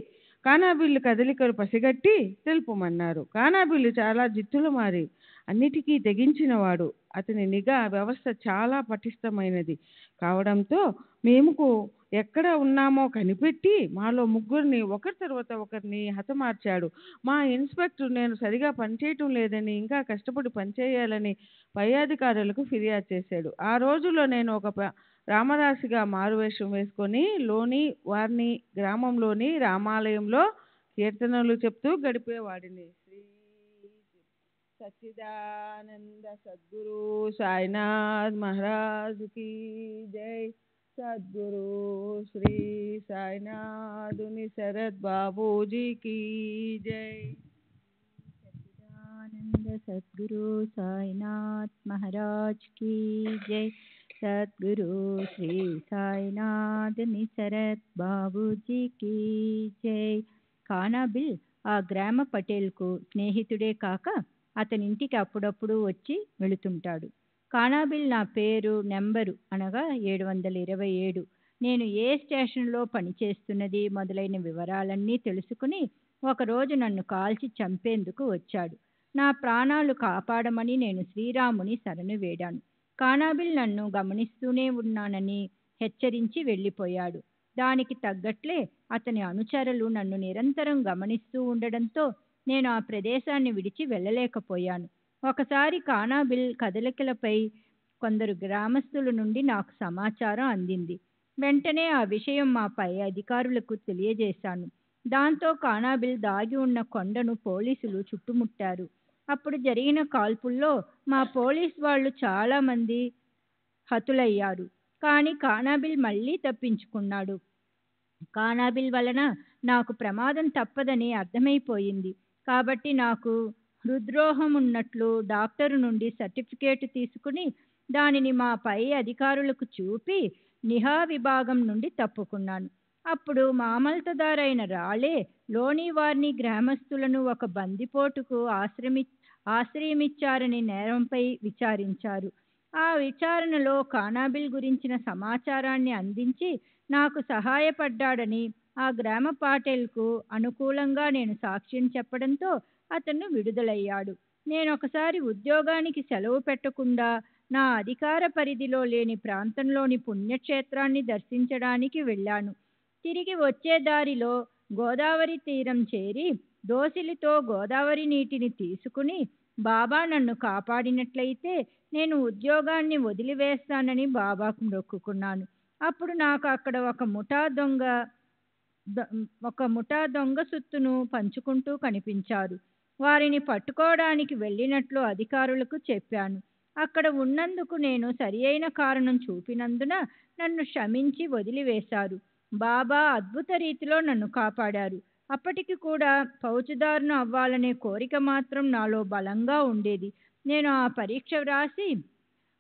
కానాబిల్లు కదలికలు పసిగట్టి తెలుపమన్నారు. కానాబిల్లు చాలా జిత్తులు మారి అన్నిటికీ తెగించినవాడు. అతని నిఘా వ్యవస్థ చాలా పటిష్టమైనది కావడంతో మేము ఎక్కడ ఉన్నామో కనిపెట్టి మాలో 3 ఒకరి తర్వాత ఒకరిని హతమార్చాడు. మా ఇన్స్పెక్టర్ నేను సరిగా పనిచేయటం లేదని, ఇంకా కష్టపడి పనిచేయాలని పై అధికారులకు ఫిర్యాదు చేశాడు. ఆ రోజుల్లో నేను ఒక రామదాసిగా మారువేషం వేసుకొని వారిని గ్రామంలోని రామాలయంలో కీర్తనలు చెప్తూ గడిపేవాడిని. శ్రీ సచ్చిదానంద సద్గురు సాయినాథ్ మహారాజుకి జై. సద్గురు శ్రీ సాయినాథుని శరత్ బాబూజీకి జై. సచ్చిదానంద సద్గురు సాయినాథ్ మహారాజ్ की जय. సద్గురు శ్రీ సాయినాథుని శరత్ బాబూజీకి జై. కానాబిల్ ఆ గ్రామ పటేల్కు స్నేహితుడే కాక అతనింటికి అప్పుడప్పుడు వచ్చి వెళుతుంటాడు. కానాబిల్ నా పేరు, నెంబరు అనగా 727, నేను ఏ స్టేషన్లో పనిచేస్తున్నది మొదలైన వివరాలన్నీ తెలుసుకుని ఒకరోజు నన్ను కాల్చి చంపేందుకు వచ్చాడు. నా ప్రాణాలు కాపాడమని నేను శ్రీరాముని శరణు వేడాను. కానాబిల్ నన్ను గమనిస్తూనే ఉన్నానని హెచ్చరించి వెళ్ళిపోయాడు. దానికి తగ్గట్లే అతని అనుచరులు నన్ను నిరంతరం గమనిస్తూ ఉండడంతో నేను ఆ ప్రదేశాన్ని విడిచి వెళ్ళలేకపోయాను. ఒకసారి కానాబిల్ కదలికలపై కొందరు గ్రామస్తుల నుండి నాకు సమాచారం అందింది. వెంటనే ఆ విషయం మా పై అధికారులకు తెలియజేశాను. దాంతో కానాబిల్ దాగి ఉన్న కొండను పోలీసులు చుట్టుముట్టారు. అప్పుడు జరిగిన కాల్పుల్లో మా పోలీస్ వాళ్ళు చాలామంది హతులయ్యారు. కానీ కానాబిల్ మళ్ళీ తప్పించుకున్నాడు. కానాబిల్ వలన నాకు ప్రమాదం తప్పదని అర్థమైపోయింది. కాబట్టి నాకు హృద్రోహం ఉన్నట్లు డాక్టరు నుండి సర్టిఫికేట్ తీసుకుని దానిని మా పై అధికారులకు చూపి నిఘా విభాగం నుండి తప్పుకున్నాను. అప్పుడు మామల్తదారైన రాళే లోని వారిని గ్రామస్తులను ఒక బందిపోటుకు ఆశ్రయమిచ్చారని నేరంపై విచారించారు. ఆ విచారణలో కానాబిల్ గురించిన సమాచారాన్ని అందించి నాకు సహాయపడ్డాడని ఆ గ్రామ పాటేల్కు అనుకూలంగా నేను సాక్ష్యం చెప్పడంతో అతను విడుదలయ్యాడు. నేను ఒకసారి ఉద్యోగానికి సెలవు పెట్టకుండా నా అధికార పరిధిలో లేని ప్రాంతంలోని పుణ్యక్షేత్రాన్ని దర్శించడానికి వెళ్ళాను. తిరిగి వచ్చే దారిలో గోదావరి తీరం చేరి దోసిలితో గోదావరి నీటిని తీసుకుని బాబా నన్ను కాపాడినట్లయితే నేను ఉద్యోగాన్ని వదిలివేస్తానని బాబాకు మొక్కుకున్నాను. అప్పుడు నాకు అక్కడ ఒక ముఠా దొంగ సుత్తును పంచుకుంటూ కనిపించారు. వారిని పట్టుకోవడానికి వెళ్ళినట్లు అధికారులకు చెప్పాను. అక్కడ ఉన్నందుకు నేను సరియైన కారణం చూపినందున నన్ను క్షమించి వదిలివేశారు. బాబా అద్భుత రీతిలో నన్ను కాపాడారు. అప్పటికి కూడా ఫౌజదారును అవ్వాలనే కోరిక మాత్రం నాలో బలంగా ఉండేది. నేను ఆ పరీక్ష వ్రాసి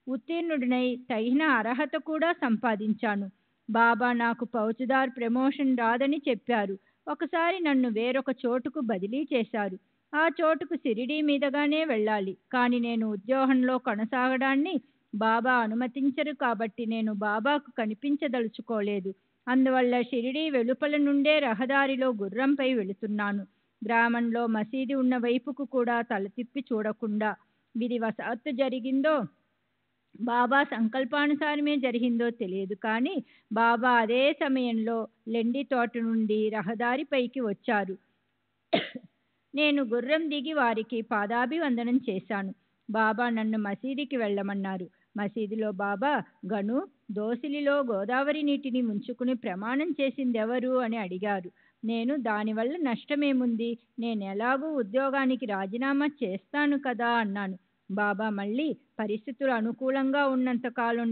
ఉత్తీర్ణుడినై తగిన అర్హత కూడా సంపాదించాను. బాబా నాకు ఫౌజదార్ ప్రమోషన్ రాదని చెప్పారు. ఒకసారి నన్ను వేరొక చోటుకు బదిలీ చేశారు. ఆ చోటుకు షిరిడీ మీదగానే వెళ్ళాలి. కానీ నేను ఉద్యోగంలో కొనసాగడాన్ని బాబా అనుమతించరు. కాబట్టి నేను బాబాకు కనిపించదలుచుకోలేదు. అందువల్ల షిరిడీ వెలుపల నుండే రహదారిలో గుర్రంపై వెళుతున్నాను. గ్రామంలో మసీదు ఉన్న వైపుకు కూడా తల తిప్పి చూడకుండా. విధివశాత్తు జరిగిందో బాబా సంకల్పానుసారమే జరిగిందో తెలియదు. కానీ బాబా అదే సమయంలో లెండి తోట నుండి రహదారిపైకి వచ్చారు. నేను గుర్రం దిగి వారికి పాదాభివందనం చేశాను. బాబా నన్ను మసీదుకి వెళ్ళమన్నారు. మసీదులో బాబా గను దోసిలిలో గోదావరి నీటిని ముంచుకుని ప్రమాణం చేసిందెవరు అని అడిగారు. నేను దానివల్ల నష్టమేముంది, నేను ఎలాగూ ఉద్యోగానికి రాజీనామా చేస్తాను కదా అన్నాను. బాబా మళ్ళీ పరిస్థితులు అనుకూలంగా ఉన్నంతకాలం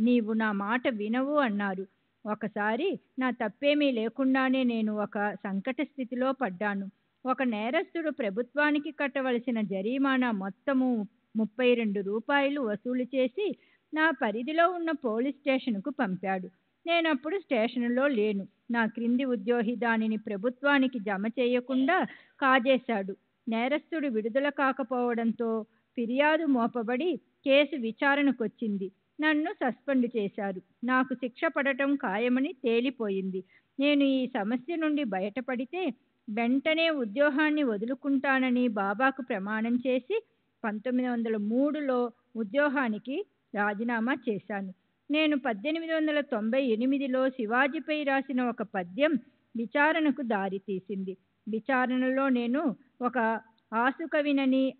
నీవు నా మాట వినవు అన్నారు. ఒకసారి నా తప్పేమీ లేకుండానే నేను ఒక సంకట స్థితిలో పడ్డాను. ఒక నేరస్తుడు ప్రభుత్వానికి కట్టవలసిన జరిమానా మొత్తము 32 రూపాయలు వసూలు చేసి నా పరిధిలో ఉన్న పోలీస్ స్టేషన్కు పంపాడు. నేనప్పుడు స్టేషన్లో లేను. నా క్రింది ఉద్యోగి దానిని ప్రభుత్వానికి జమ చేయకుండా కాజేశాడు. నేరస్తుడు విడుదల కాకపోవడంతో ఫిర్యాదు మోపబడి కేసు విచారణకొచ్చింది. నన్ను సస్పెండ్ చేశారు. నాకు శిక్ష పడటం ఖాయమని తేలిపోయింది. నేను ఈ సమస్య నుండి బయటపడితే వెంటనే ఉద్యోగాన్ని వదులుకుంటానని బాబాకు ప్రమాణం చేసి 1903లో ఉద్యోగానికి రాజీనామా చేశాను. నేను 1898లో శివాజీపై రాసిన ఒక పద్యం విచారణకు దారితీసింది. విచారణలో నేను ఒక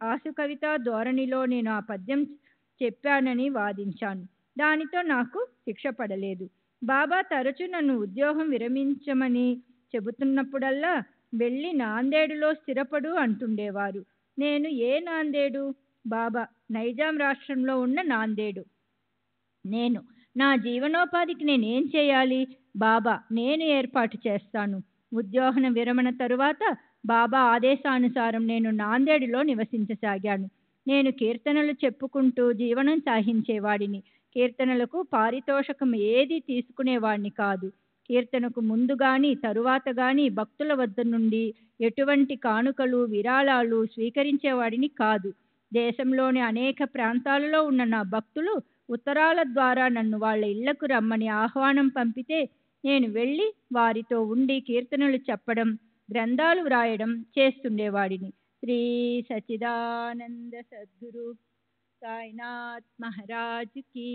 ఆసుకవితా ధోరణిలో నేను ఆ పద్యం చెప్పానని వాదించాను. దానితో నాకు శిక్ష పడలేదు. బాబా తరచూ నన్ను ఉద్యోగం విరమించమని చెబుతున్నప్పుడల్లా వెళ్ళి నాందేడులో స్థిరపడు అంటుండేవారు. నేను ఏ నాందేడు? బాబా నైజాం రాష్ట్రంలో ఉన్న నాందేడు. నేను నా జీవనోపాధికి నేనేం చేయాలి? బాబా నేను ఏర్పాటు చేస్తాను. ఉద్యోగ విరమణ తరువాత బాబా ఆదేశానుసారం నేను నాందేడులో నివసించసాగాను. నేను కీర్తనలు చెప్పుకుంటూ జీవనం సాగించేవాడిని. కీర్తనలకు పారితోషకం ఏది తీసుకునేవాడిని కాదు. కీర్తనకు ముందు గాని తరువాత గాని భక్తుల వద్ద నుండి ఎటువంటి కానుకలు విరాళాలు స్వీకరించేవాడిని కాదు. దేశంలోని అనేక ప్రాంతాలలో ఉన్న నా భక్తులు ఉత్తరాల ద్వారా నన్ను వాళ్ళ ఇళ్లకు రమ్మని ఆహ్వానం పంపితే నేను వెళ్ళి వారితో ఉండి కీర్తనలు చెప్పడం, గ్రంథాలు వ్రాయడం చేస్తుండేవాడిని. శ్రీ సచిదానంద సద్గురు సాయినాథ్ మహారాజ్ కీ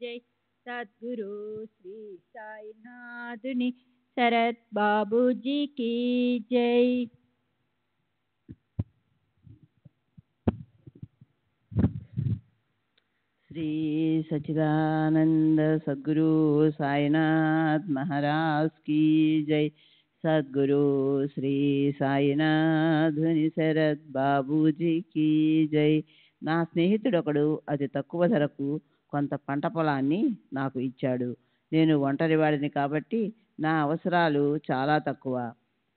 జై. సద్గురు శ్రీ సాయినాథుని శరత్ బాబూజీ కీ జై. श्री सच्चिदानंद सद्गुरु साईनाथ महाराज की जय। सद्गुरु श्री సాయినాథ్ శరత్ బాబూజీకి జై. నా స్నేహితుడొకడు అతి తక్కువ ధరకు కొంత పంట పొలాన్ని నాకు ఇచ్చాడు. నేను ఒంటరివాడిని కాబట్టి నా అవసరాలు చాలా తక్కువ.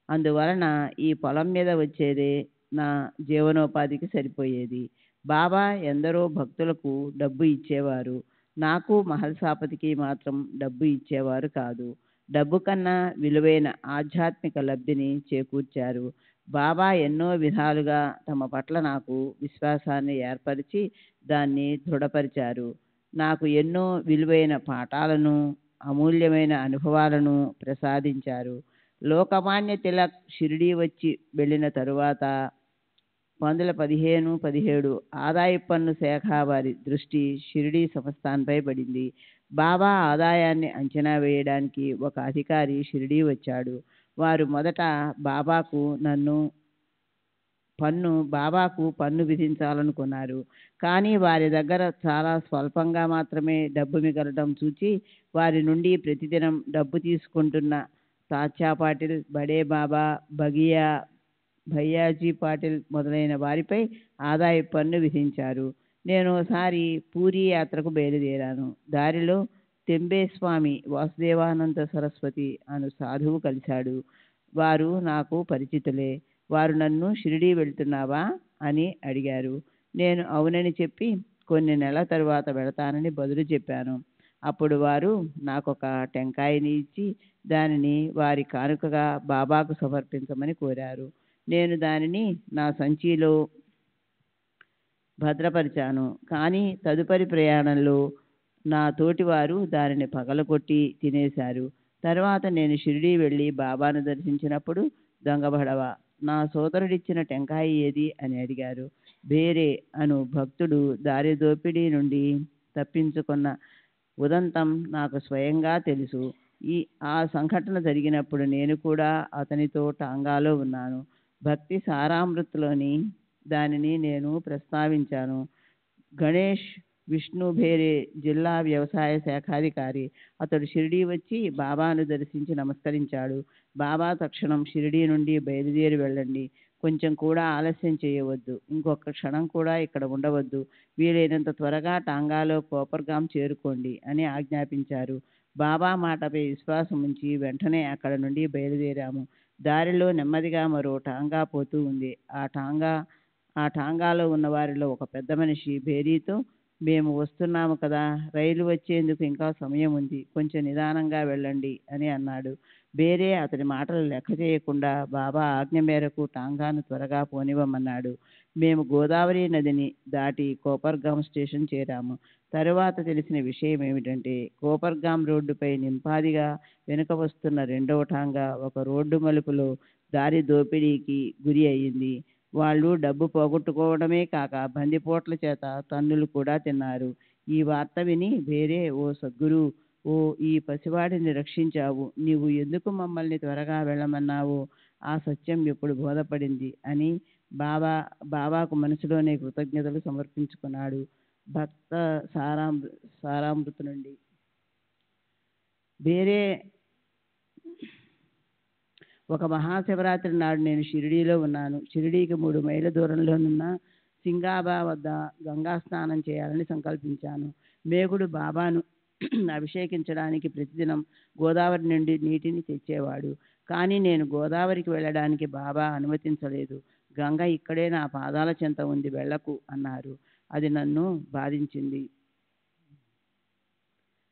అందువలన ఈ పొలం మీద వచ్చేదే నా జీవనోపాధికి సరిపోయేది. బాబా ఎందరో భక్తులకు డబ్బు ఇచ్చేవారు. నాకు మహల్సాపతికి మాత్రం డబ్బు ఇచ్చేవారు కాదు. డబ్బు కన్నా విలువైన ఆధ్యాత్మిక లబ్ధిని చేకూర్చారు. బాబా ఎన్నో విధాలుగా తమ పట్ల నాకు విశ్వాసాన్ని ఏర్పరిచి దాన్ని దృఢపరిచారు. నాకు ఎన్నో విలువైన పాఠాలను, అమూల్యమైన అనుభవాలను ప్రసాదించారు. లోకమాన్య తిలక్ షిరిడీ వచ్చి వెళ్ళిన తరువాత 1515-17 ఆదాయపు పన్ను శాఖ వారి దృష్టి షిరిడీ సంస్థాన్పై పడింది. బాబా ఆదాయాన్ని అంచనా వేయడానికి ఒక అధికారి షిరిడీ వచ్చాడు. వారు మొదట బాబాకు పన్ను విధించాలనుకున్నారు. కానీ వారి దగ్గర చాలా స్వల్పంగా మాత్రమే డబ్బు మిగలడం చూచి వారి నుండి ప్రతిదినం డబ్బు తీసుకుంటున్న తాత్యా పాటిల్, బడే బాబా, భయ్యాజీ పాటిల్ మొదలైన వారిపై ఆదాయ పన్ను విధించారు. నేను ఒకసారి పూరీ యాత్రకు బయలుదేరాను. దారిలో తెంబేస్వామి వాసుదేవానంద సరస్వతి అను సాధువు కలిశాడు. వారు నాకు పరిచితులే. వారు నన్ను షిరిడీ వెళ్తున్నావా అని అడిగారు. నేను అవునని చెప్పి కొన్ని నెలల తరువాత వెళతానని బదులు చెప్పాను. అప్పుడు వారు నాకొక టెంకాయని ఇచ్చి దానిని వారి కానుకగా బాబాకు సమర్పించమని కోరారు. నేను దానిని నా సంచిలో భద్రపరిచాను. కానీ తదుపరి ప్రయాణంలో నా తోటివారు దానిని పగలగొట్టి తినేశారు. తర్వాత నేను షిరిడీ వెళ్ళి బాబాను దర్శించినప్పుడు దొంగబడవ, నా సోదరుడిచ్చిన టెంకాయ ఏది అని అడిగారు. బేరే అను భక్తుడు దారి దోపిడీ నుండి తప్పించుకున్న ఉదంతం నాకు స్వయంగా తెలుసు. ఆ సంఘటన జరిగినప్పుడు నేను కూడా అతనితో టాంగాలో ఉన్నాను. భక్తి సారామృత్లోని దానిని నేను ప్రస్తావించాను. గణేష్ విష్ణు భేరే జిల్లా వ్యవసాయ శాఖాధికారి. అతడు షిరిడీ వచ్చి బాబాను దర్శించి నమస్కరించాడు. బాబా తక్షణం షిరిడీ నుండి బయలుదేరి వెళ్ళండి. కొంచెం కూడా ఆలస్యం చేయవద్దు. ఇంకొక క్షణం కూడా ఇక్కడ ఉండవద్దు. వీలైనంత త్వరగా టాంగాలో కోపర్గాం చేరుకోండి అని ఆజ్ఞాపించారు. బాబా మాటపై విశ్వాసం ఉంచి వెంటనే అక్కడ నుండి బయలుదేరాము. దారిలో నెమ్మదిగా మరో టాంగా పోతూ ఉంది. ఆ టాంగాలో ఉన్న వారిలో ఒక పెద్ద మనిషి బేరీతో, మేము వస్తున్నాము కదా, రైలు వచ్చేందుకు ఇంకా సమయం ఉంది, కొంచెం నిదానంగా వెళ్ళండి అని అన్నాడు. బేరే అతని మాటలు లెక్క చేయకుండా బాబా ఆజ్ఞ మేరకు టాంగాను త్వరగా పోనివ్వమన్నాడు. మేము గోదావరి నదిని దాటి కోపర్గాం స్టేషన్ చేరాము. తరువాత తెలిసిన విషయం ఏమిటంటే, కోపర్గాం రోడ్డుపై నింపాదిగా వెనుక వస్తున్న రెండవ టాంగా ఒక రోడ్డు మలుపులో దారి దోపిడీకి గురి అయ్యింది. వాళ్ళు డబ్బు పోగొట్టుకోవడమే కాక బందిపోట్ల చేత తన్నులు కూడా తిన్నారు. ఈ వార్త విని వేరే, ఓ సద్గురు, ఓ ఈ పసివాడిని రక్షించావు, నీవు ఎందుకు మమ్మల్ని త్వరగా వెళ్ళమన్నావు? ఆ సత్యం ఎప్పుడు బోధపడింది అని బాబాకు మనసులోనే కృతజ్ఞతలు సమర్పించుకున్నాడు. భక్త సారామృత నుండి. వేరే ఒక మహాశివరాత్రి నాడు నేను షిరిడీలో ఉన్నాను. షిరిడీకి 3 మైళ్ళ దూరంలోనున్న సింగాబా వద్ద గంగా స్నానం చేయాలని సంకల్పించాను. మేగుడు బాబాను అభిషేకించడానికి ప్రతిదినం గోదావరి నుండి నీటిని తెచ్చేవాడు. కానీ నేను గోదావరికి వెళ్ళడానికి బాబా అనుమతించలేదు. గంగ ఇక్కడే నా పాదాల చెంత ఉంది, వెళ్ళకు అన్నారు. అది నన్ను బాధించింది.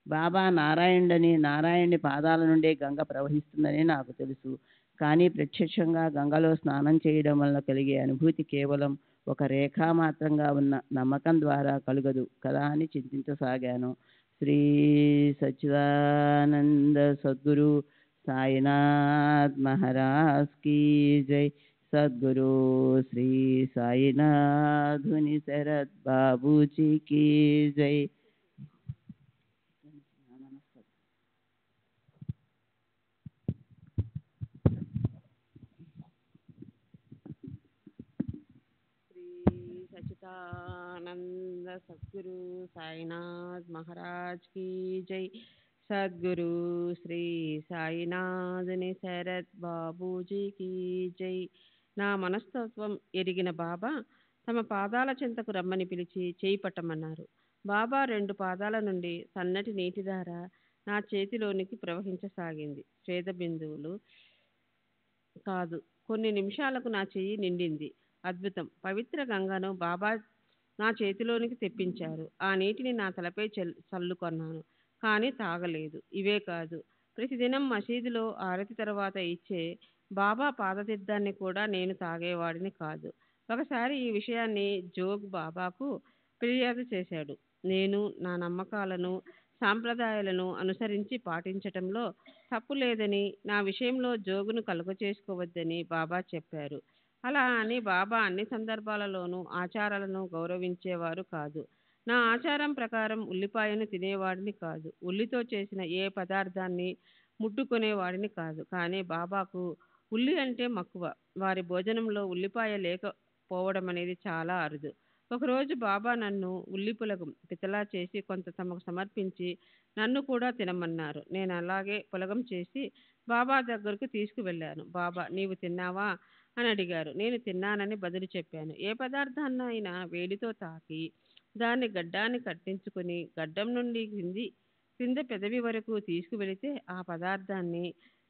బాబా నారాయణుడని, నారాయణుని పాదాల నుండే గంగ ప్రవహిస్తుందని నాకు తెలుసు. కానీ ప్రత్యక్షంగా గంగలో స్నానం చేయడం వల్ల కలిగే అనుభూతి కేవలం ఒక రేఖామాత్రంగా ఉన్న నమ్మకం ద్వారా కలుగదు కదా అని చింతించసాగాను. శ్రీ సచ్చిదానంద సద్గురు సాయినాథ్ మహారాజ్ కీ జై. సద్గురు శ్రీ సాయినాథుని శరత్ బాబూజీ కీ జై. సచిదానంద సద్గురు సాయినాథ్ మహారాజ్ की जय సద్గురు శ్రీ సాయినాథుని శరత్ బాబూజీకి జై. నా మనస్తత్వం ఎరిగిన బాబా తమ పాదాల చెంతకు రమ్మని పిలిచి చేయి పట్టమన్నారు. బాబా 2 పాదాల నుండి సన్నటి నీటిధార నా చేతిలోనికి ప్రవహించసాగింది. స్వేద బిందువులు కాదు, కొన్ని నిమిషాలకు నా చెయ్యి నిండింది. అద్భుతం! పవిత్ర గంగను బాబా నా చేతిలోనికి తెప్పించారు. ఆ నీటిని నా తలపై చల్లుకొన్నాను, కానీ తాగలేదు. ఇవే కాదు, ప్రతిదినం మసీదులో ఆరతి తర్వాత ఇచ్చే బాబా పాదతీర్థాన్ని కూడా నేను తాగేవాడిని కాదు. ఒకసారి ఈ విషయాన్ని జోగ్ బాబాకు ఫిర్యాదు చేశాడు. నేను నా నమ్మకాలను సాంప్రదాయాలను అనుసరించి పాటించటంలో తప్పు లేదని, నా విషయంలో జోగును కలుగచేసుకోవద్దని బాబా చెప్పారు. అలా అని బాబా అన్ని సందర్భాలలోనూ ఆచారాలను గౌరవించేవారు కాదు. నా ఆచారం ప్రకారం ఉల్లిపాయను తినేవాడిని కాదు, ఉల్లితో చేసిన ఏ పదార్థాన్ని ముట్టుకునేవాడిని కాదు. కానీ బాబాకు ఉల్లి అంటే మక్కువ. వారి భోజనంలో ఉల్లిపాయ లేకపోవడం అనేది చాలా అరుదు. ఒకరోజు బాబా నన్ను ఉల్లి పులగం పితలా చేసి కొంత తమకు సమర్పించి నన్ను కూడా తినమన్నారు. నేను అలాగే పులగం చేసి బాబా దగ్గరకు తీసుకువెళ్ళాను. బాబా, నీవు తిన్నావా అని అడిగారు. నేను తిన్నానని బదులు చెప్పాను. ఏ పదార్థాన్నైనా వేడితో తాకి దాన్ని గడ్డాన్ని కట్టించుకుని గడ్డం నుండి క్రింద పెదవి వరకు తీసుకువెళితే ఆ పదార్థాన్ని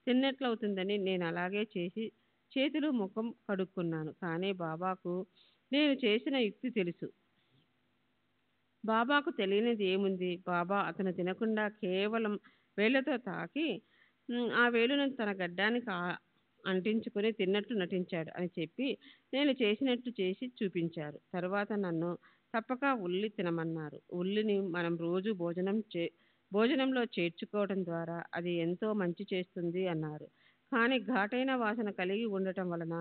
తిన్నట్లవుతుందని నేను అలాగే చేసి చేతులు ముఖం కడుక్కున్నాను. కానీ బాబాకు నేను చేసిన యుక్తి తెలుసు. బాబాకు తెలియనిది ఏముంది? బాబా అతను తినకుండా కేవలం వేళ్లతో తాకి ఆ వేలును తన గడ్డానికి అంటించుకుని తిన్నట్టు నటించాడు అని చెప్పి నేను చేసినట్టు చేసి చూపించారు. తర్వాత నన్ను తప్పక ఉల్లి తినమన్నారు. ఉల్లిని మనం రోజు భోజనంలో చేర్చుకోవడం ద్వారా అది ఎంతో మంచి చేస్తుంది అన్నారు. కానీ ఘాటైన వాసన కలిగి ఉండటం వలన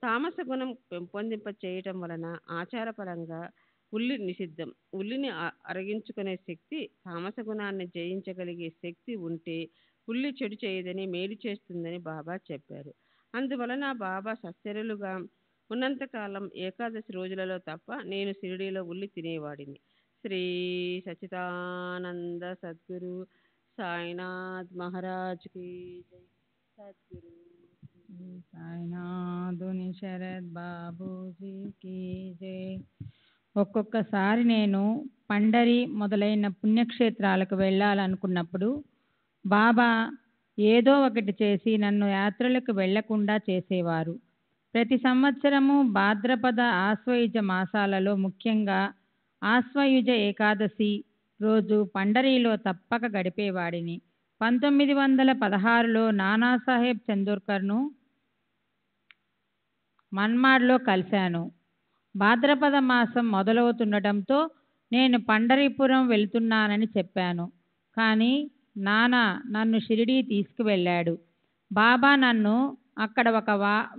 తామస గుణం పెంపొందింప చేయటం వలన ఆచారపరంగా ఉల్లి నిషిద్ధం. ఉల్లిని అరగించుకునే శక్తి, తామస గుణాన్ని జయించగలిగే శక్తి ఉంటే ఉల్లి చెడు చేయదని, మేలు చేస్తుందని బాబా చెప్పారు. అందువలన బాబా సస్యరులుగా ఉన్నంతకాలం ఏకాదశి రోజులలో తప్ప నేను షిరిడీలో ఉల్లి తినేవాడిని. శ్రీ సచ్చిదానంద సద్గురు సాయినాథ్ మహారాజ్కి జై. సద్గురు సాయినాథుని శరత్ బాబూజీకి జై. ఒక్కొక్కసారి నేను పండరి మొదలైన పుణ్యక్షేత్రాలకు వెళ్ళాలనుకున్నప్పుడు బాబా ఏదో ఒకటి చేసి నన్ను యాత్రలకు వెళ్లకుండా చేసేవారు. ప్రతి సంవత్సరము భాద్రపద ఆశ్వయుజ మాసాలలో, ముఖ్యంగా ఆశ్వయుజ ఏకాదశి రోజు పండరీలో తప్పక గడిపేవాడిని. 1916లో నానాసాహెబ్ చందోర్కర్ను మన్మాడ్లో కలిశాను. భాద్రపద మాసం మొదలవుతుండటంతో నేను పండరీపురం వెళ్తున్నానని చెప్పాను. కానీ నానా నన్ను షిరిడీ తీసుకువెళ్ళాడు. బాబా నన్ను అక్కడ ఒక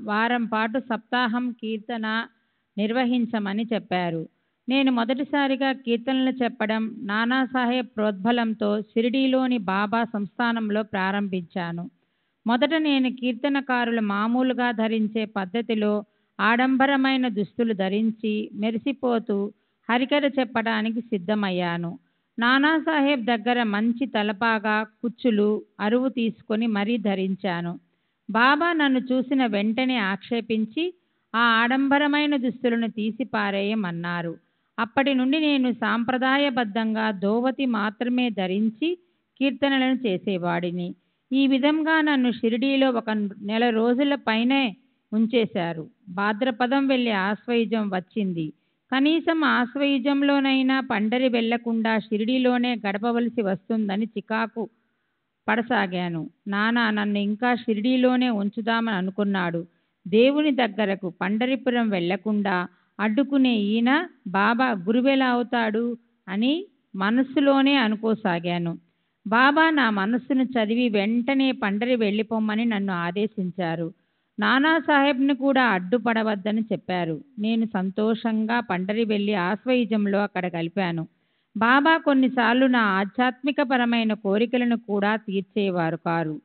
వారం పాటు సప్తాహం కీర్తన నిర్వహించమని చెప్పారు. నేను మొదటిసారిగా కీర్తనలు చెప్పడం నానాసాహెబ్ ప్రోద్బలంతో షిరిడీలోని బాబా సంస్థానంలో ప్రారంభించాను. మొదట నేను కీర్తనకారులు మామూలుగా ధరించే పద్ధతిలో ఆడంబరమైన దుస్తులు ధరించి మెరిసిపోతూ హరికథ చెప్పడానికి సిద్ధమయ్యాను. నానాసాహెబ్ దగ్గర మంచి తలపాగా, కుచ్చులు, అరువు తీసుకొని మరీ ధరించాను. బాబా నన్ను చూసిన వెంటనే ఆక్షేపించి ఆ ఆడంబరమైన దుస్తులను తీసి పారేయమన్నారు. అప్పటి నుండి నేను సాంప్రదాయబద్ధంగా ధోవతి మాత్రమే ధరించి కీర్తనలను చేసేవాడిని. ఈ విధంగా నన్ను షిరిడీలో 1 నెల రోజుల పైనే ఉంచేశారు. భాద్రపదం వెళ్ళి ఆశ్వయుజం వచ్చింది. కనీసం ఆశ్వయుజంలోనైనా పండరి వెళ్లకుండా షిరిడీలోనే గడపవలసి వస్తుందని చికాకు పడసాగాను. నానా నన్ను ఇంకా షిరిడీలోనే ఉంచుదామని అనుకున్నాడు. దేవుని దగ్గరకు పండరిపురం వెళ్లకుండా అడ్డుకునే ఈయన బాబా గురువెలా అవుతాడు అని మనస్సులోనే అనుకోసాగాను. బాబా నా మనస్సును చదివి వెంటనే పండరి వెళ్ళిపోమ్మని నన్ను ఆదేశించారు. నానాసాహెబ్ని కూడా అడ్డుపడవద్దని చెప్పారు. నేను సంతోషంగా పండరి వెళ్ళి ఆశ్వయుజంలో అక్కడ గలిపాను. బాబా కొన్నిసార్లు నా ఆధ్యాత్మికపరమైన కోరికలను కూడా తీర్చేవారు కారు.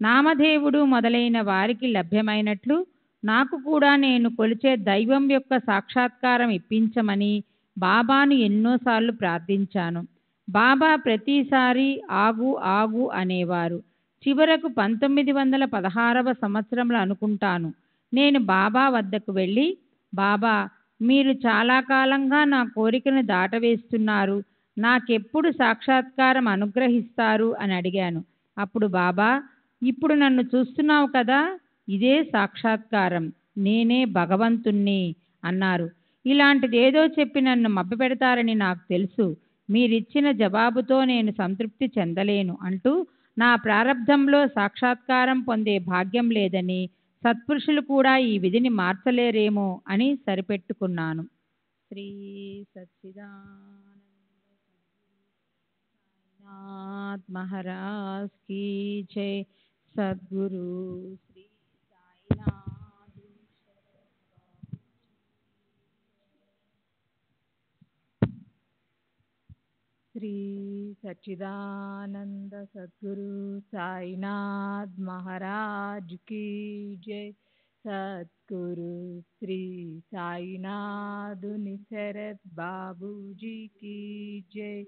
నామదేవుడు మొదలైన వారికి లభ్యమైనట్లు నాకు కూడా నేను కొలిచే దైవం యొక్క సాక్షాత్కారం ఇప్పించమని బాబాను ఎన్నోసార్లు ప్రార్థించాను. బాబా ప్రతిసారి ఆగు ఆగు అనేవారు. చివరకు 1916వ సంవత్సరంలో అనుకుంటాను, నేను బాబా వద్దకు వెళ్ళి, బాబా, మీరు చాలా కాలంగా నా కోరికను దాటవేస్తున్నారు, నాకెప్పుడు సాక్షాత్కారం అనుగ్రహిస్తారు అని అడిగాను. అప్పుడు బాబా, ఇప్పుడు నన్ను చూస్తున్నావు కదా, ఇదే సాక్షాత్కారం, నేనే భగవంతుణ్ణి అన్నారు. ఇలాంటిదేదో చెప్పి నన్ను మభ్యపెడతారని నాకు తెలుసు. మీరిచ్చిన జవాబుతో నేను సంతృప్తి చెందలేను అంటూ నా ప్రారబ్ధంలో సాక్షాత్కారం పొందే భాగ్యం లేదని, సత్పురుషులు కూడా ఈ విధిని మార్చలేరేమో అని సరిపెట్టుకున్నాను. శ్రీ సచ్చిదానంద మహారాజ్ కీ జై. సద్గురు శ్రీ సాయినాథ్. శ్రీ సచ్చిదానంద సద్గురు సాయినాథ్ మహారాజ్ కీ జై. సద్గురు శ్రీ సాయినాథుని శరత్ బాబూజీ కీ జై.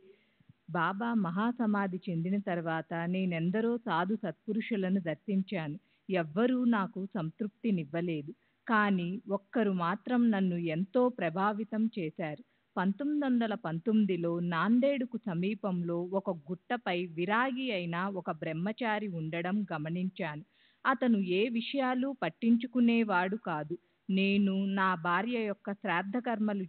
బాబా మహాసమాధి చెందిన తర్వాత నేనెందరో సాధు సత్పురుషులను దర్శించాను. ఎవ్వరూ నాకు సంతృప్తినివ్వలేదు. కానీ ఒక్కరు మాత్రం నన్ను ఎంతో ప్రభావితం చేశారు. 1919లో నాందేడుకు సమీపంలో ఒక గుట్టపై విరాగి అయిన ఒక బ్రహ్మచారి ఉండడం గమనించాను. అతను ఏ విషయాలు పట్టించుకునేవాడు కాదు. నేను నా భార్య యొక్క శ్రాద్ధకర్మలు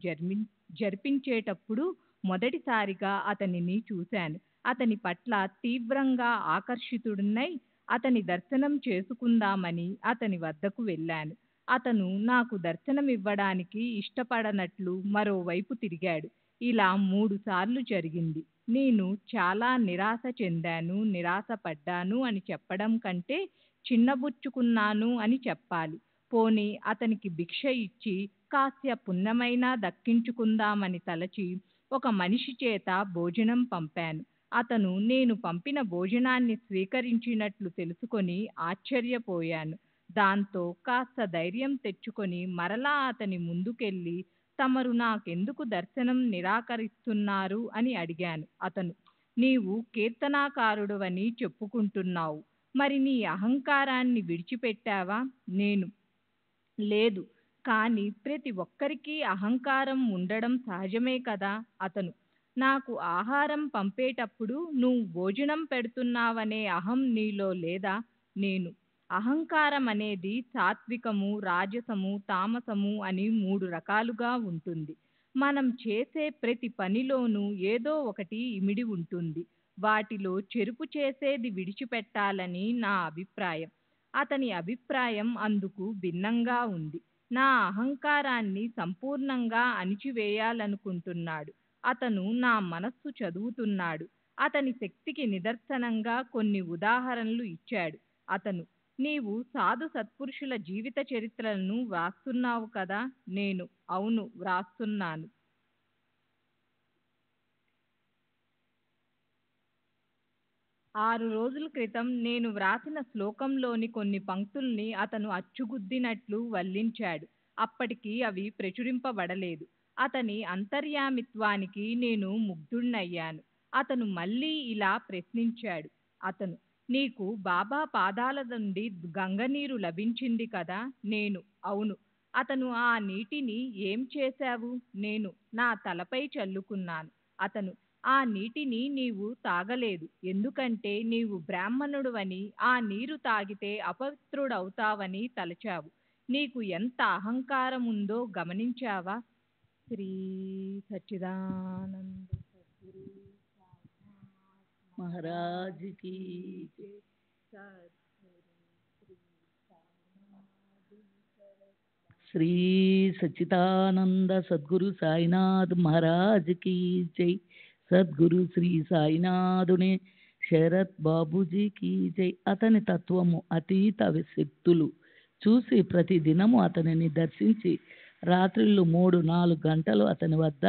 జరిపించేటప్పుడు మొదటిసారిగా అతనిని చూశాను. అతని పట్ల తీవ్రంగా ఆకర్షితుడినై అతని దర్శనం చేసుకుందామని అతని వద్దకు వెళ్ళాను. అతను నాకు దర్శనమివ్వడానికి ఇష్టపడనట్లు మరోవైపు తిరిగాడు. ఇలా 3 సార్లు జరిగింది. నేను చాలా నిరాశ చెందాను, నిరాశపడ్డాను అని చెప్పడం కంటే చిన్నబుచ్చుకున్నాను అని చెప్పాలి. పోనీ అతనికి భిక్ష ఇచ్చి కాస్య పుణ్యమైనా దక్కించుకుందామని తలచి ఒక మనిషి చేత భోజనం పంపాను. అతను నేను పంపిన భోజనాన్ని స్వీకరించినట్లు తెలుసుకొని ఆశ్చర్యపోయాను. దాంతో కాస్త ధైర్యం తెచ్చుకొని మరలా అతని ముందుకెళ్ళి, తమరు నాకెందుకు దర్శనం నిరాకరిస్తున్నారు అని అడిగాను. అతను, నీవు కీర్తనాకారుడవని చెప్పుకుంటున్నావు, మరి నీ అహంకారాన్ని విడిచిపెట్టావా? నేను, లేదు, కానీ ప్రతి ఒక్కరికి అహంకారం ఉండడం సహజమే కదా. అతను, నాకు ఆహారం పంపేటప్పుడు నువ్వు భోజనం పెడుతున్నావనే అహం నీలో లేదా? నేను, అహంకారం అనేది సాత్వికము, రాజసము, తామసము అని 3 రకాలుగా ఉంటుంది. మనం చేసే ప్రతి పనిలోనూ ఏదో ఒకటి ఇమిడి ఉంటుంది. వాటిలో చెరుపు చేసేది విడిచిపెట్టాలని నా అభిప్రాయం. అతని అభిప్రాయం అందుకు భిన్నంగా ఉంది. నా అహంకారాన్ని సంపూర్ణంగా అణిచివేయాలనుకుంటున్నాడు. అతను నా మనస్సు చదువుతున్నాడు. అతని శక్తికి నిదర్శనంగా కొన్ని ఉదాహరణలు ఇచ్చాడు. అతను, నీవు సాధు సత్పురుషుల జీవిత చరిత్రలను వ్రాస్తున్నావు కదా. నేను, అవును, వ్రాస్తున్నాను. 6 రోజుల క్రితం నేను వ్రాసిన శ్లోకంలోని కొన్ని పంక్తుల్ని అతను అచ్చుగుద్దినట్లు వల్లించాడు. అప్పటికి అవి ప్రచురింపబడలేదు. అతని అంతర్యామిత్వానికి నేను ముగ్ధుణ్ణయ్యాను. అతను మళ్ళీ ఇలా ప్రశ్నించాడు. అతను, నీకు బాబా పాదాల నుండి గంగనీరు లభించింది కదా. నేను, అవును. అతను, ఆ నీటిని ఏం చేశావు? నేను, నా తలపై చల్లుకున్నాను. అతను, ఆ నీటిని నీవు తాగలేదు, ఎందుకంటే నీవు బ్రాహ్మణుడువని, ఆ నీరు తాగితే అపవిత్రుడవుతావని తలచావు. నీకు ఎంత అహంకారం ఉందో గమనించావా? శ్రీ సచ్చిదానంద సద్గురు మహారాజ్ కి జై. శ్రీ సచ్చిదానంద సద్గురు సాయినాథ్ మహారాజ్ కి జై. సద్గురు శ్రీ సాయినాథుని శరత్ బాబూజీకి జై. అతని తత్వము, అతీత శక్తులు చూసి ప్రతి దినము అతనిని దర్శించి రాత్రిళ్ళు 3-4 గంటలు అతని వద్ద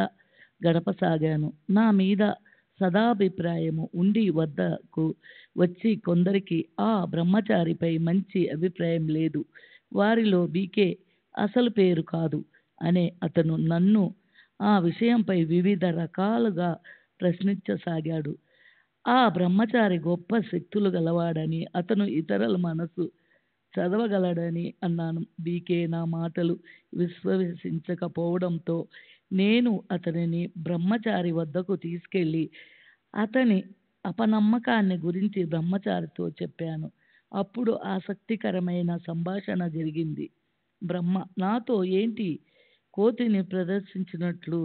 గడపసాగాను. నా మీద సదాభిప్రాయము ఉండి వద్దకు వచ్చి కొందరికి ఆ బ్రహ్మచారిపై మంచి అభిప్రాయం లేదు, వారిలో బీకే అసలు పేరు కాదు అనే అతను నన్ను ఆ విషయంపై వివిధ రకాలుగా ప్రశ్నించసాగాడు. ఆ బ్రహ్మచారి గొప్ప శక్తులు గలవాడని, అతను ఇతరుల మనసు చదవగలడని అన్నాను. బీకే నా మాటలు విశ్వసించకపోవడంతో నేను అతనిని బ్రహ్మచారి వద్దకు తీసుకెళ్ళి అతని అపనమ్మకాన్ని గురించి బ్రహ్మచారితో చెప్పాను. అప్పుడు ఆసక్తికరమైన సంభాషణ జరిగింది. బ్రహ్మ నాతో ఏంటి కోతిని ప్రదర్శించినట్లు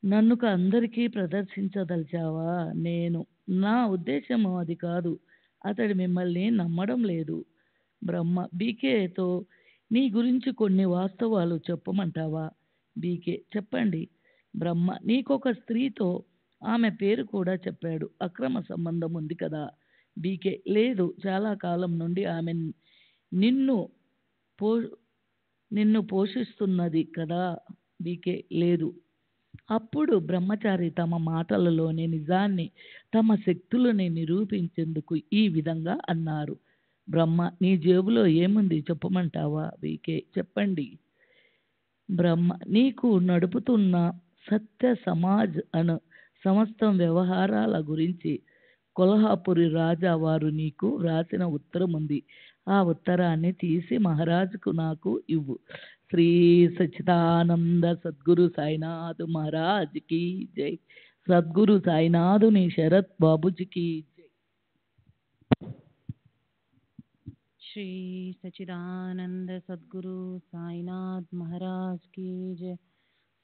నన్నుక అందరికీ ప్రదర్శించదలిచావా? నా ఉద్దేశము అది కాదు. అతడు మిమ్మల్ని నమ్మడం లేదు. బ్రహ్మ బీకేతో నీ గురించి కొన్ని వాస్తవాలు చెప్పమంటావా? బీకే చెప్పండి. బ్రహ్మ నీకొక స్త్రీతో, ఆమె పేరు కూడా చెప్పాడు, అక్రమ సంబంధం ఉంది కదా? బీకే లేదు, చాలా కాలం నుండి ఆమె నిన్ను పో నిన్ను పోషిస్తున్నది కదా? బీకే లేదు. అప్పుడు బ్రహ్మచారి తమ మాటలలోని నిజాన్ని, తమ శక్తులని నిరూపించేందుకు ఈ విధంగా అన్నారు. బ్రహ్మ నీ జేబులో ఏముంది చెప్పమంటావా? బీకే చెప్పండి. బ్రహ్మ నీకు నడుపుతున్న సత్య సమాజ్ అను సమస్త వ్యవహారాల గురించి కొల్హాపురి రాజా వారు నీకు రాసిన ఉత్తరం ఉంది. ఆ ఉత్తరాన్ని తీసి మహారాజుకు నాకు ఇవ్వు. శ్రీ సచ్చిదానంద సద్గురు సాయినాథ్ మహారాజ్కి జై. సద్గురు సాయినాథుని శరత్ బాబుజీకి జై. श्री सच्चिदानंद सद्गुरु साईनाथ महाराज की जय।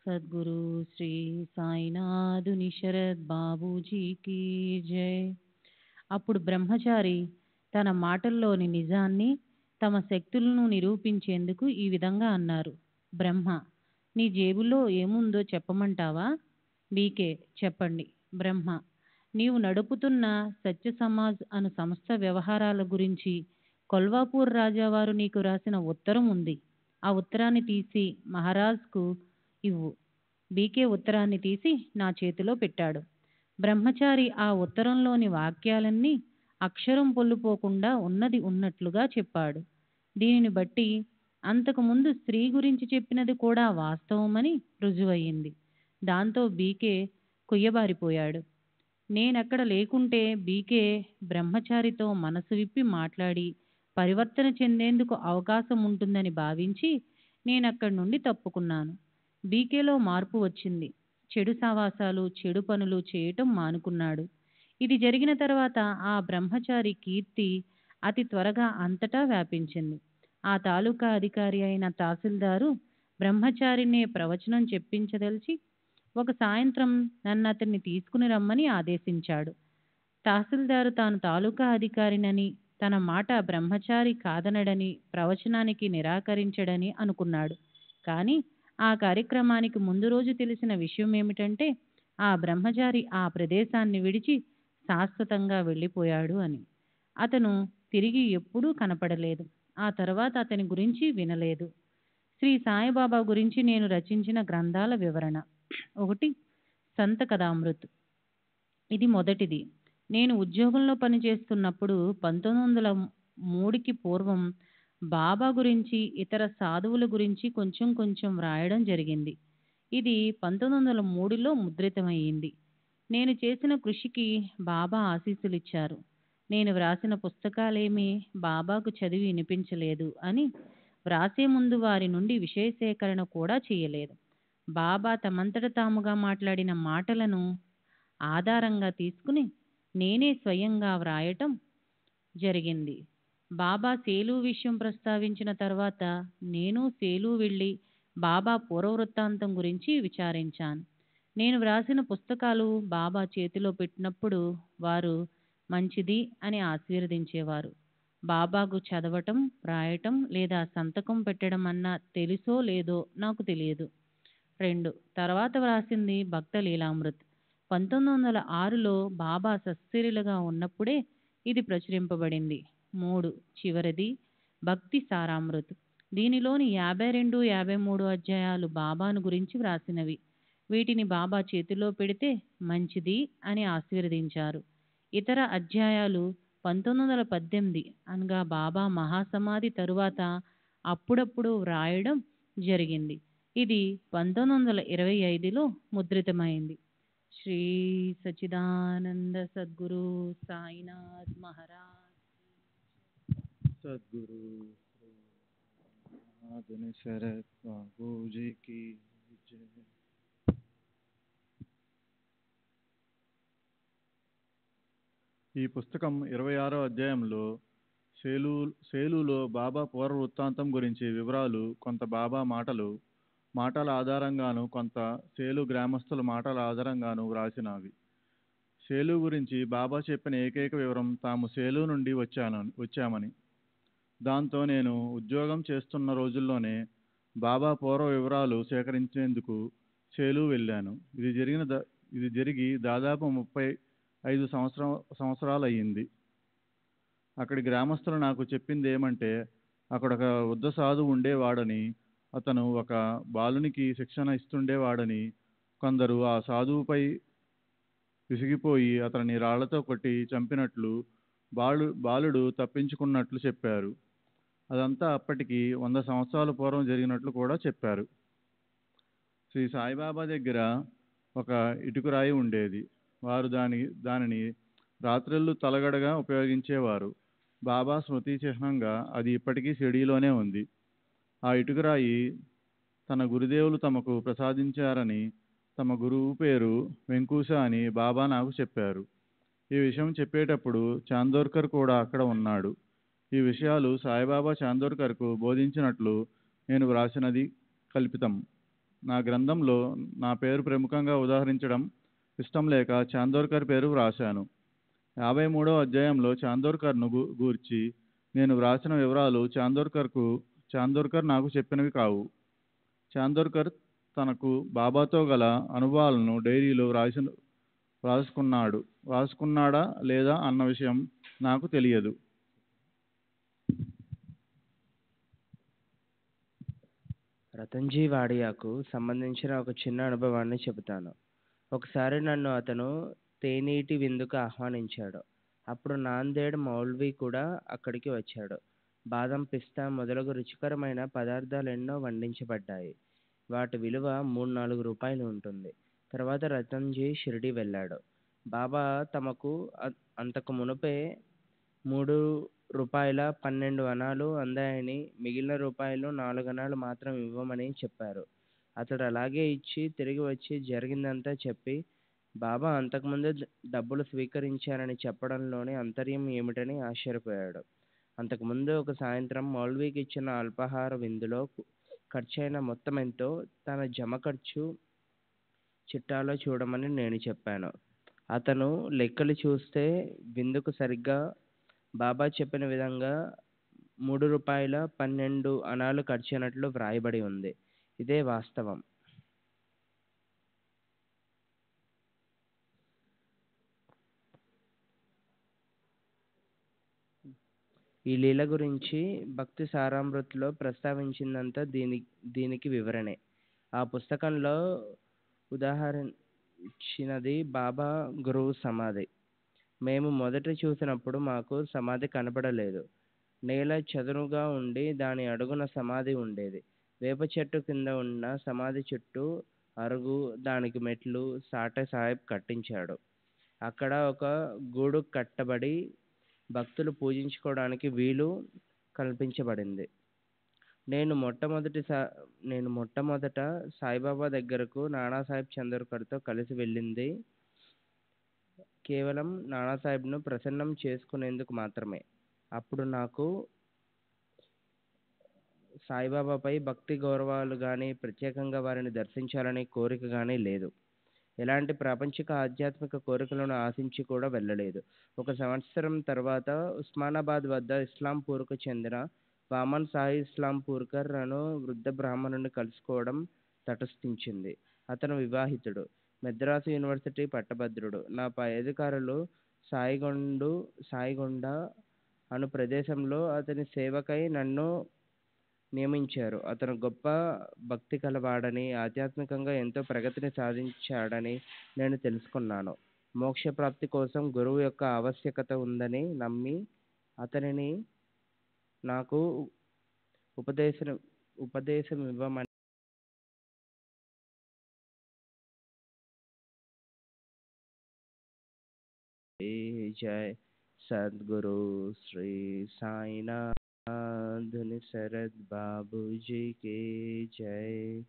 सद्गुरु श्री సాయినాథుని శరత్ బాబూజీకి జై. అప్పుడు బ్రహ్మచారి తన మాటల్లోని నిజాన్ని, తమ శక్తులను నిరూపించేందుకు ఈ విధంగా అన్నారు. బ్రహ్మ నీ జేబులో ఏముందో చెప్పమంటావా? బీకే చెప్పండి. బ్రహ్మ నీవు నడుపుతున్న సత్య సమాజ్ అను సంస్థ వ్యవహారాల గురించి కొల్వాపూర్ రాజావారు నీకు రాసిన ఉత్తరం ఉంది. ఆ ఉత్తరాన్ని తీసి మహారాజ్కు ఇవ్వు. బీకే ఉత్తరాన్ని తీసి నా చేతిలో పెట్టాడు. బ్రహ్మచారి ఆ ఉత్తరంలోని వాక్యాలన్నీ అక్షరం పొల్లుపోకుండా ఉన్నది ఉన్నట్లుగా చెప్పాడు. దీనిని బట్టి అంతకుముందు స్త్రీ గురించి చెప్పినది కూడా వాస్తవమని రుజువయ్యింది. దాంతో బీకే కొయ్యబారిపోయాడు. నేనక్కడ లేకుంటే బీకే బ్రహ్మచారితో మనసు విప్పి మాట్లాడి పరివర్తన చెందేందుకు అవకాశం ఉంటుందని భావించి నేనక్కడి నుండి తప్పుకున్నాను. బీకేలో మార్పు వచ్చింది. చెడు సావాసాలు, చెడు పనులు చేయటం మానుకున్నాడు. ఇది జరిగిన తర్వాత ఆ బ్రహ్మచారి కీర్తి అతి త్వరగా అంతటా వ్యాపించింది. ఆ తాలూకా అధికారి అయిన తహసీల్దారు బ్రహ్మచారినే ప్రవచనం చెప్పించదలిచి ఒక సాయంత్రం నన్ను అతన్ని తీసుకుని రమ్మని ఆదేశించాడు. తహసీల్దారు తాను తాలూకా అధికారినని, తన మాట బ్రహ్మచారి కాదనడని, ప్రవచనానికి నిరాకరించడని అనుకున్నాడు. కానీ ఆ కార్యక్రమానికి ముందు రోజు తెలిసిన విషయం ఏమిటంటే ఆ బ్రహ్మచారి ఆ ప్రదేశాన్ని విడిచి శాశ్వతంగా వెళ్ళిపోయాడు అని. అతను తిరిగి ఎప్పుడూ కనపడలేదు. ఆ తర్వాత అతని గురించి వినలేదు. శ్రీ సాయిబాబా గురించి నేను రచించిన గ్రంథాల వివరణ. 1 సంత కథామృత్. ఇది మొదటిది. నేను ఉద్యోగంలో పనిచేస్తున్నప్పుడు 1903కి పూర్వం బాబా గురించి, ఇతర సాధువుల గురించి కొంచెం కొంచెం వ్రాయడం జరిగింది. ఇది 1903లో ముద్రితమయ్యింది. నేను చేసిన కృషికి బాబా ఆశీస్సులిచ్చారు. నేను వ్రాసిన పుస్తకాలేమీ బాబాకు చదివి వినిపించలేదు అని వ్రాసే ముందు వారి నుండి విషయ సేకరణ కూడా చేయలేదు. బాబా తమంతట తాముగా మాట్లాడిన మాటలను ఆధారంగా తీసుకుని నేనే స్వయంగా వ్రాయటం జరిగింది. బాబా సేలు విషయం ప్రస్తావించిన తర్వాత నేను సేలు వెళ్ళి బాబా పూర్వవృత్తాంతం గురించి విచారించాను. నేను వ్రాసిన పుస్తకాలు బాబా చేతిలో పెట్టినప్పుడు వారు మంచిది అని ఆశీర్వదించేవారు. బాబాకు చదవటం, రాయటం లేదా సంతకం పెట్టడం అన్నా తెలుసో లేదో నాకు తెలియదు. 2 తర్వాత వ్రాసింది భక్త లీలామృత్. 1906లో బాబా సశరీరగా ఉన్నప్పుడే ఇది ప్రచురింపబడింది. 3 చివరిది భక్తి సారామృత్. దీనిలోని 52, 53 అధ్యాయాలు బాబాను గురించి వ్రాసినవి. వీటిని బాబా చేతిలో పెడితే మంచిది అని ఆశీర్వదించారు. ఇతర అధ్యాయాలు 1918 అనగా బాబా మహాసమాధి తరువాత అప్పుడప్పుడు వ్రాయడం జరిగింది. ఇది 1925లో ముద్రితమైంది. శ్రీ సచ్చిదానంద సద్గురు సాయినాథ్ మహారాజ్ సద్గురు ఆదిని శరత్ బాబూజీకి జై. ఈ పుస్తకం 26వ అధ్యాయంలో సేలులో బాబా పూర్వ వృత్తాంతం గురించి వివరాలు, కొంత బాబా మాటల ఆధారంగాను, కొంత సేలు గ్రామస్తుల మాటల ఆధారంగాను వ్రాసినవి. సేలు గురించి బాబా చెప్పిన ఏకైక వివరం తాము సేలు నుండి వచ్చామని. దాంతో నేను ఉద్యోగం చేస్తున్న రోజుల్లోనే బాబా పూర్వ వివరాలు సేకరించేందుకు సేలు వెళ్ళాను. ఇది జరిగి దాదాపు 35 సంవత్సరాలు అయ్యింది. అక్కడి గ్రామస్తులు నాకు చెప్పింది ఏమంటే, అక్కడ ఒక వృద్ధ సాధువు ఉండేవాడని, అతను ఒక బాలునికి శిక్షణ ఇస్తుండేవాడని, కొందరు ఆ సాధువుపై విసిగిపోయి అతనిని రాళ్లతో కొట్టి చంపినట్లు, బాలుడు తప్పించుకున్నట్లు చెప్పారు. అదంతా అప్పటికి 100 సంవత్సరాల పూర్వం జరిగినట్లు కూడా చెప్పారు. శ్రీ సాయిబాబా దగ్గర ఒక ఇటుకరాయి ఉండేది. వారు దానిని రాత్రిళ్ళు తలగడగా ఉపయోగించేవారు. బాబా స్మృతి చిహ్నంగా అది ఇప్పటికీ షిరిడీలోనే ఉంది. ఆ ఇటుకరాయి తన గురుదేవులు తమకు ప్రసాదించారని, తమ గురువు పేరు వెంకూస అని బాబా నాకు చెప్పారు. ఈ విషయం చెప్పేటప్పుడు చాందోర్కర్ కూడా అక్కడ ఉన్నాడు. ఈ విషయాలు సాయిబాబా చాందోర్కర్కు బోధించినట్లు నేను వ్రాసినది కల్పితం. నా గ్రంథంలో నా పేరు ప్రముఖంగా ఉదాహరించడం ఇష్టం లేక చాందోర్కర్ పేరు వ్రాశాను. 53వ అధ్యాయంలో చాందోర్కర్ను గూర్చి నేను వ్రాసిన వివరాలు చాందోర్కర్ నాకు చెప్పినవి కావు. చాందోర్కర్ తనకు బాబాతో గల అనుభవాలను డైరీలో వ్రాసుకున్నాడా లేదా అన్న విషయం నాకు తెలియదు. రతన్జీ వాడియాకు సంబంధించిన ఒక చిన్న అనుభవాన్ని చెబుతాను. ఒకసారి నన్ను అతను తేనీటి విందుకు ఆహ్వానించాడు. అప్పుడు నాందేడ్ మౌల్వీ కూడా అక్కడికి వచ్చాడు. బాదం, పిస్తా మొదలగు రుచికరమైన పదార్థాలు ఎన్నో వండించబడ్డాయి. వాటి విలువ 3-4 రూపాయలు ఉంటుంది. తర్వాత రతన్జీ షిరిడీ వెళ్ళాడు. బాబా తమకు అంతకు మునుపే 3 రూపాయల 12 అణాలు అందాయని, మిగిలిన రూపాయలు 4 అణాలు మాత్రం ఇవ్వమని చెప్పారు. అతడు అలాగే ఇచ్చి తిరిగి వచ్చి జరిగిందంతా చెప్పి, బాబా అంతకుముందే డబ్బులు స్వీకరించారని చెప్పడంలోని అంతర్యం ఏమిటని ఆశ్చర్యపోయాడు. అంతకుముందు ఒక సాయంత్రం మౌల్వీకి ఇచ్చిన అల్పాహార విందులో ఖర్చయిన మొత్తం ఎంతో తన జమ ఖర్చు చిట్టాలో చూడమని నేను చెప్పాను. అతను లెక్కలు చూస్తే విందుకు సరిగ్గా బాబా చెప్పిన విధంగా 3 రూపాయల 12 అణాలు ఖర్చయినట్లు వ్రాయబడి ఉంది. ఇదే వాస్తవం. ఈ లీల గురించి భక్తి సారామృత్లో ప్రస్తావించిందంతా దీనికి వివరణే. ఆ పుస్తకంలో ఉదాహరించినది బాబా గురువు సమాధి. మేము మొదట చూసినప్పుడు మాకు సమాధి కనపడలేదు. నేల చదునుగా ఉండి దాని అడుగున సమాధి ఉండేది. వేప చెట్టు కింద ఉన్న సమాధి చుట్టూ అరుగు, దానికి మెట్లు సాటే సాహెబ్ కట్టించాడు. అక్కడ ఒక గూడు కట్టబడి భక్తులు పూజించుకోవడానికి వీలు కల్పించబడింది. నేను మొట్టమొదట సాయిబాబా దగ్గరకు నానాసాహెబ్ చందోర్కర్తో కలిసి వెళ్ళింది కేవలం నానాసాహెబ్ను ప్రసన్నం చేసుకునేందుకు మాత్రమే. అప్పుడు నాకు సాయిబాబాపై భక్తి గౌరవాలు కానీ, ప్రత్యేకంగా వారిని దర్శించాలనే కోరిక కానీ లేదు. ఎలాంటి ప్రాపంచిక ఆధ్యాత్మిక కోరికలను ఆశించి కూడా వెళ్ళలేదు. 1 సంవత్సరం తర్వాత ఉస్మానాబాద్ వద్ద ఇస్లాంపూర్కు చెందిన వామన్ సాయి ఇస్లాంపూర్కర్ అను వృద్ధ బ్రాహ్మణుని కలుసుకోవడం తటస్థించింది. అతను వివాహితుడు, మద్రాసు యూనివర్సిటీ పట్టభద్రుడు. నా పై అధికారులు సాయిగొండ అను ప్రదేశంలో అతని సేవకై నన్ను నియమించారు. అతను గొప్ప భక్తి కలవాడని, ఆధ్యాత్మికంగా ఎంతో ప్రగతిని సాధించాడని నేను తెలుసుకున్నాను. మోక్షప్రాప్తి కోసం గురువు యొక్క ఆవశ్యకత ఉందని నమ్మి అతనిని నాకు ఉపదేశమివ్వమని जय सद्गुरु श्री साईनाथ निसरद बाबू जी की जय।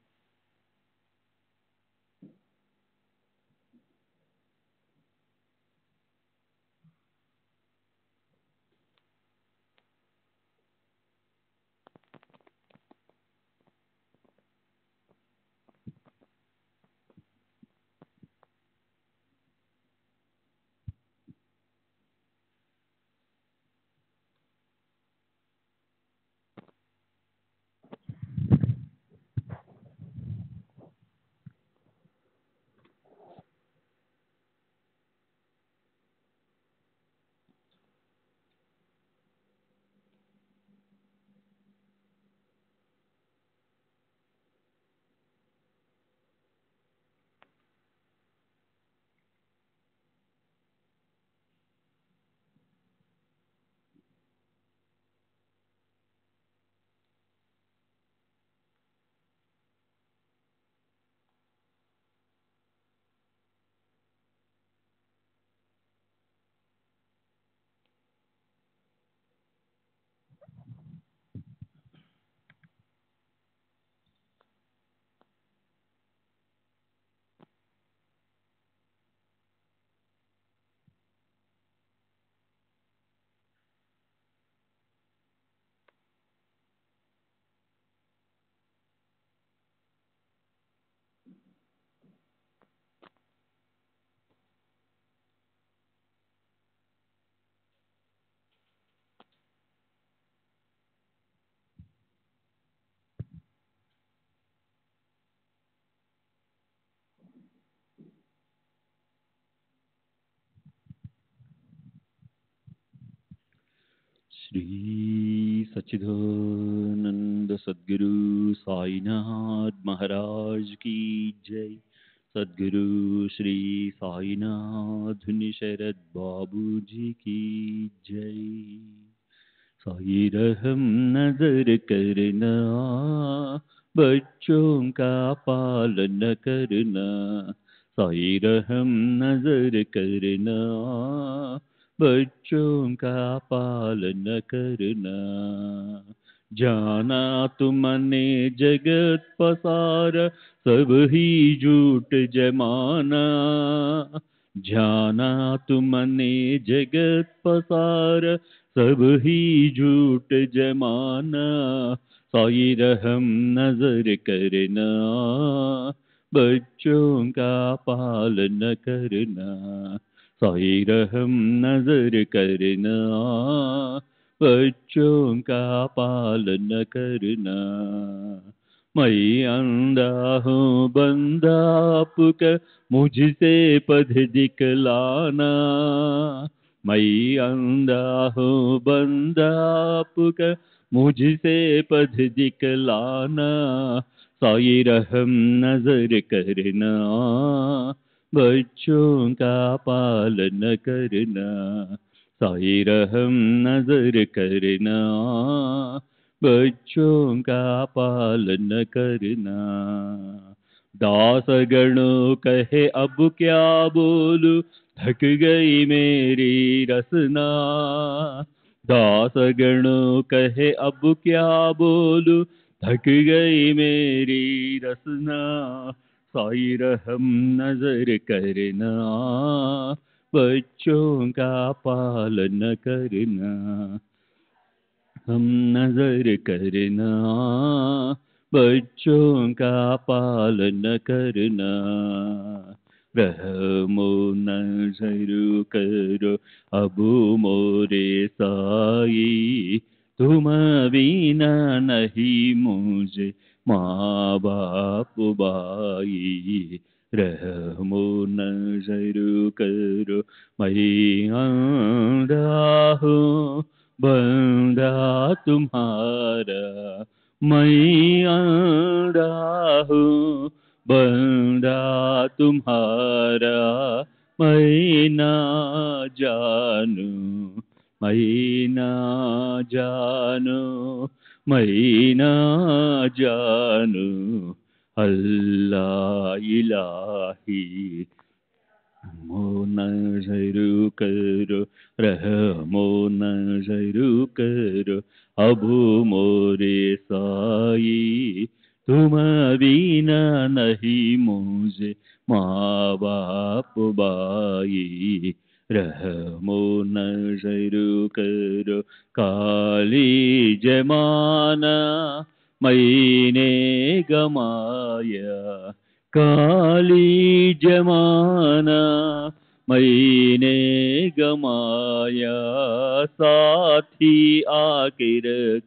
श्री सच्चिदानंद सद्गुरु साईनाथ महाराज की जय। सद्गुरु श्री साईनाथ निशरद बाबू जी की जय। साई रहम नजर करना, बच्चों का पालन करना। साई रहम नजर करना, बच्चों का पालन करना। जाना तुमने जगत पसार, सब ही झूठ जमाना। जाना तुमने जगत पसार, सब ही झूठ जमाना। साई रहम नजर करना, बच्चों का पालन करना। साई रहम नजर करना, बच्चों का पालन करना। मैं अंधा हूँ बंदा आपका, मुझसे पद दिखलाना। मैं अंधा हूँ बंदा आपका, मुझसे पद दिखलाना। साई रहम नजर करना, बच्चों का पालन करना। साई रहम नजर करना, बच्चों का पालन करना। दास गणों कहे अब क्या बोलूं, थक गई मेरी रसना। दास गणों कहे अब क्या बोलूं, थक गई मेरी रसना। साई रहम नजर करना, बच्चों का पालन करना। हम नजर करना, बच्चों का पालन करना। रहमो नजर करो अब मोरे साई, तुम बिना नहीं मुझे माँ बाप भाई। रहमो नजर करो मैं अंधा हूँ बंदा तुम्हारा। मैं अंधा हूँ बंदा तुम्हारा। मैं ना जानू, मैं ना जानू, मैं ना जानू अल्लाह इलाही। रहमो नजर करो, रहमो नजर करो, अब मोरे साई तुम बिना नहीं मुझे माँ बाप बाई। रहमो नजर करो, काली जमाना मैंने गमाया, काली जमाना मैंने गमाया, साथी आखिर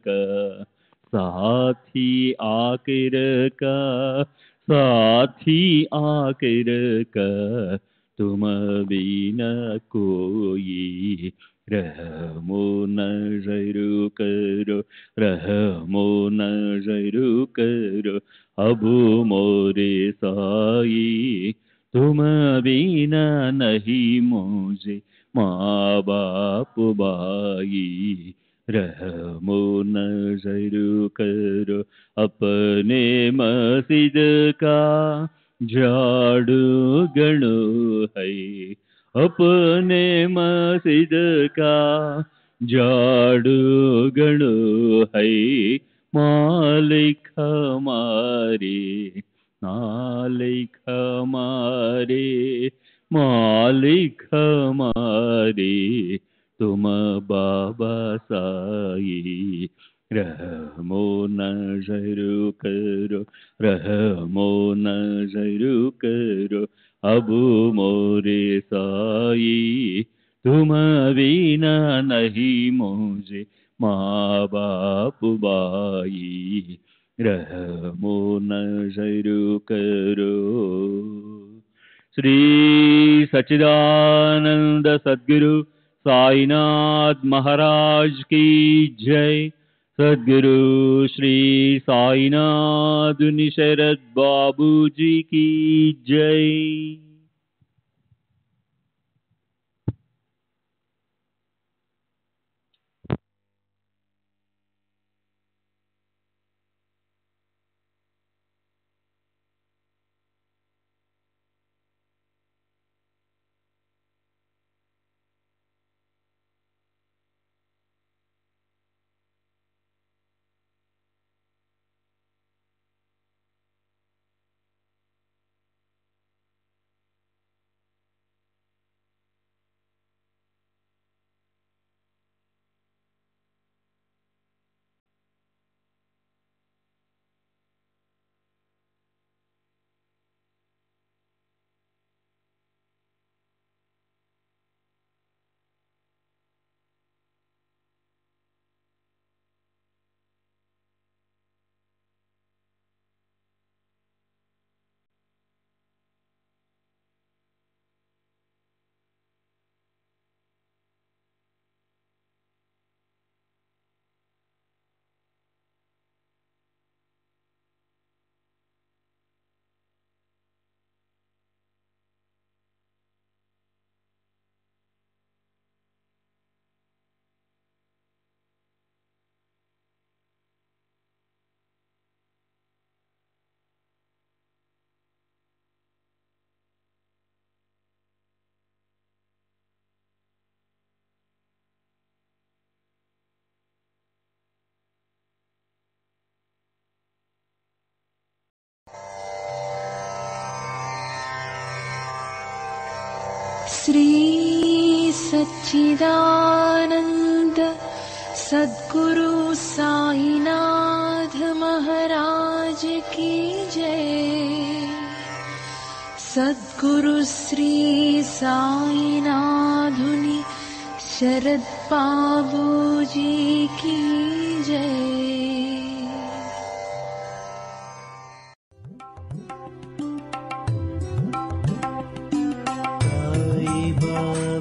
का, साथी आखिर का, साथी आखिर का, तुम बिना कोई। रहमो नजर करो, रहमो नजर करो, अब मोरे साई तुम बिना नहीं मुझे माँ बाप बाई। रहमो नजर करो, अपने मस्जिद का झाड़ू गणो है, अपने मस्जिद का झाड़ू गणो है, मालिक हमारे, मालिक हमारे, मालिक हमारे तुम बाबा साई। रहमो नजर करो, रहमो नजर करो, अब मोरे साई तुम बिना नहीं मुझे माँ बाप बाई। रहमो नजर करो। श्री सच्चिदानंद सद्गुरु साईनाथ महाराज की जय। सद्गुरु श्री साईनाथ निशरद बाबू जी की जय। श्री सच्चिदानंद सद्गुरु साईनाथ महाराज की जय। सद्गुरु श्री साईनाथुनि शरद बाबू जी की जय। Baba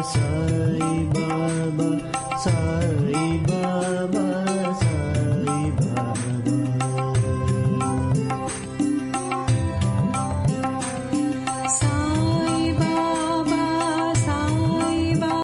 Sai Baba,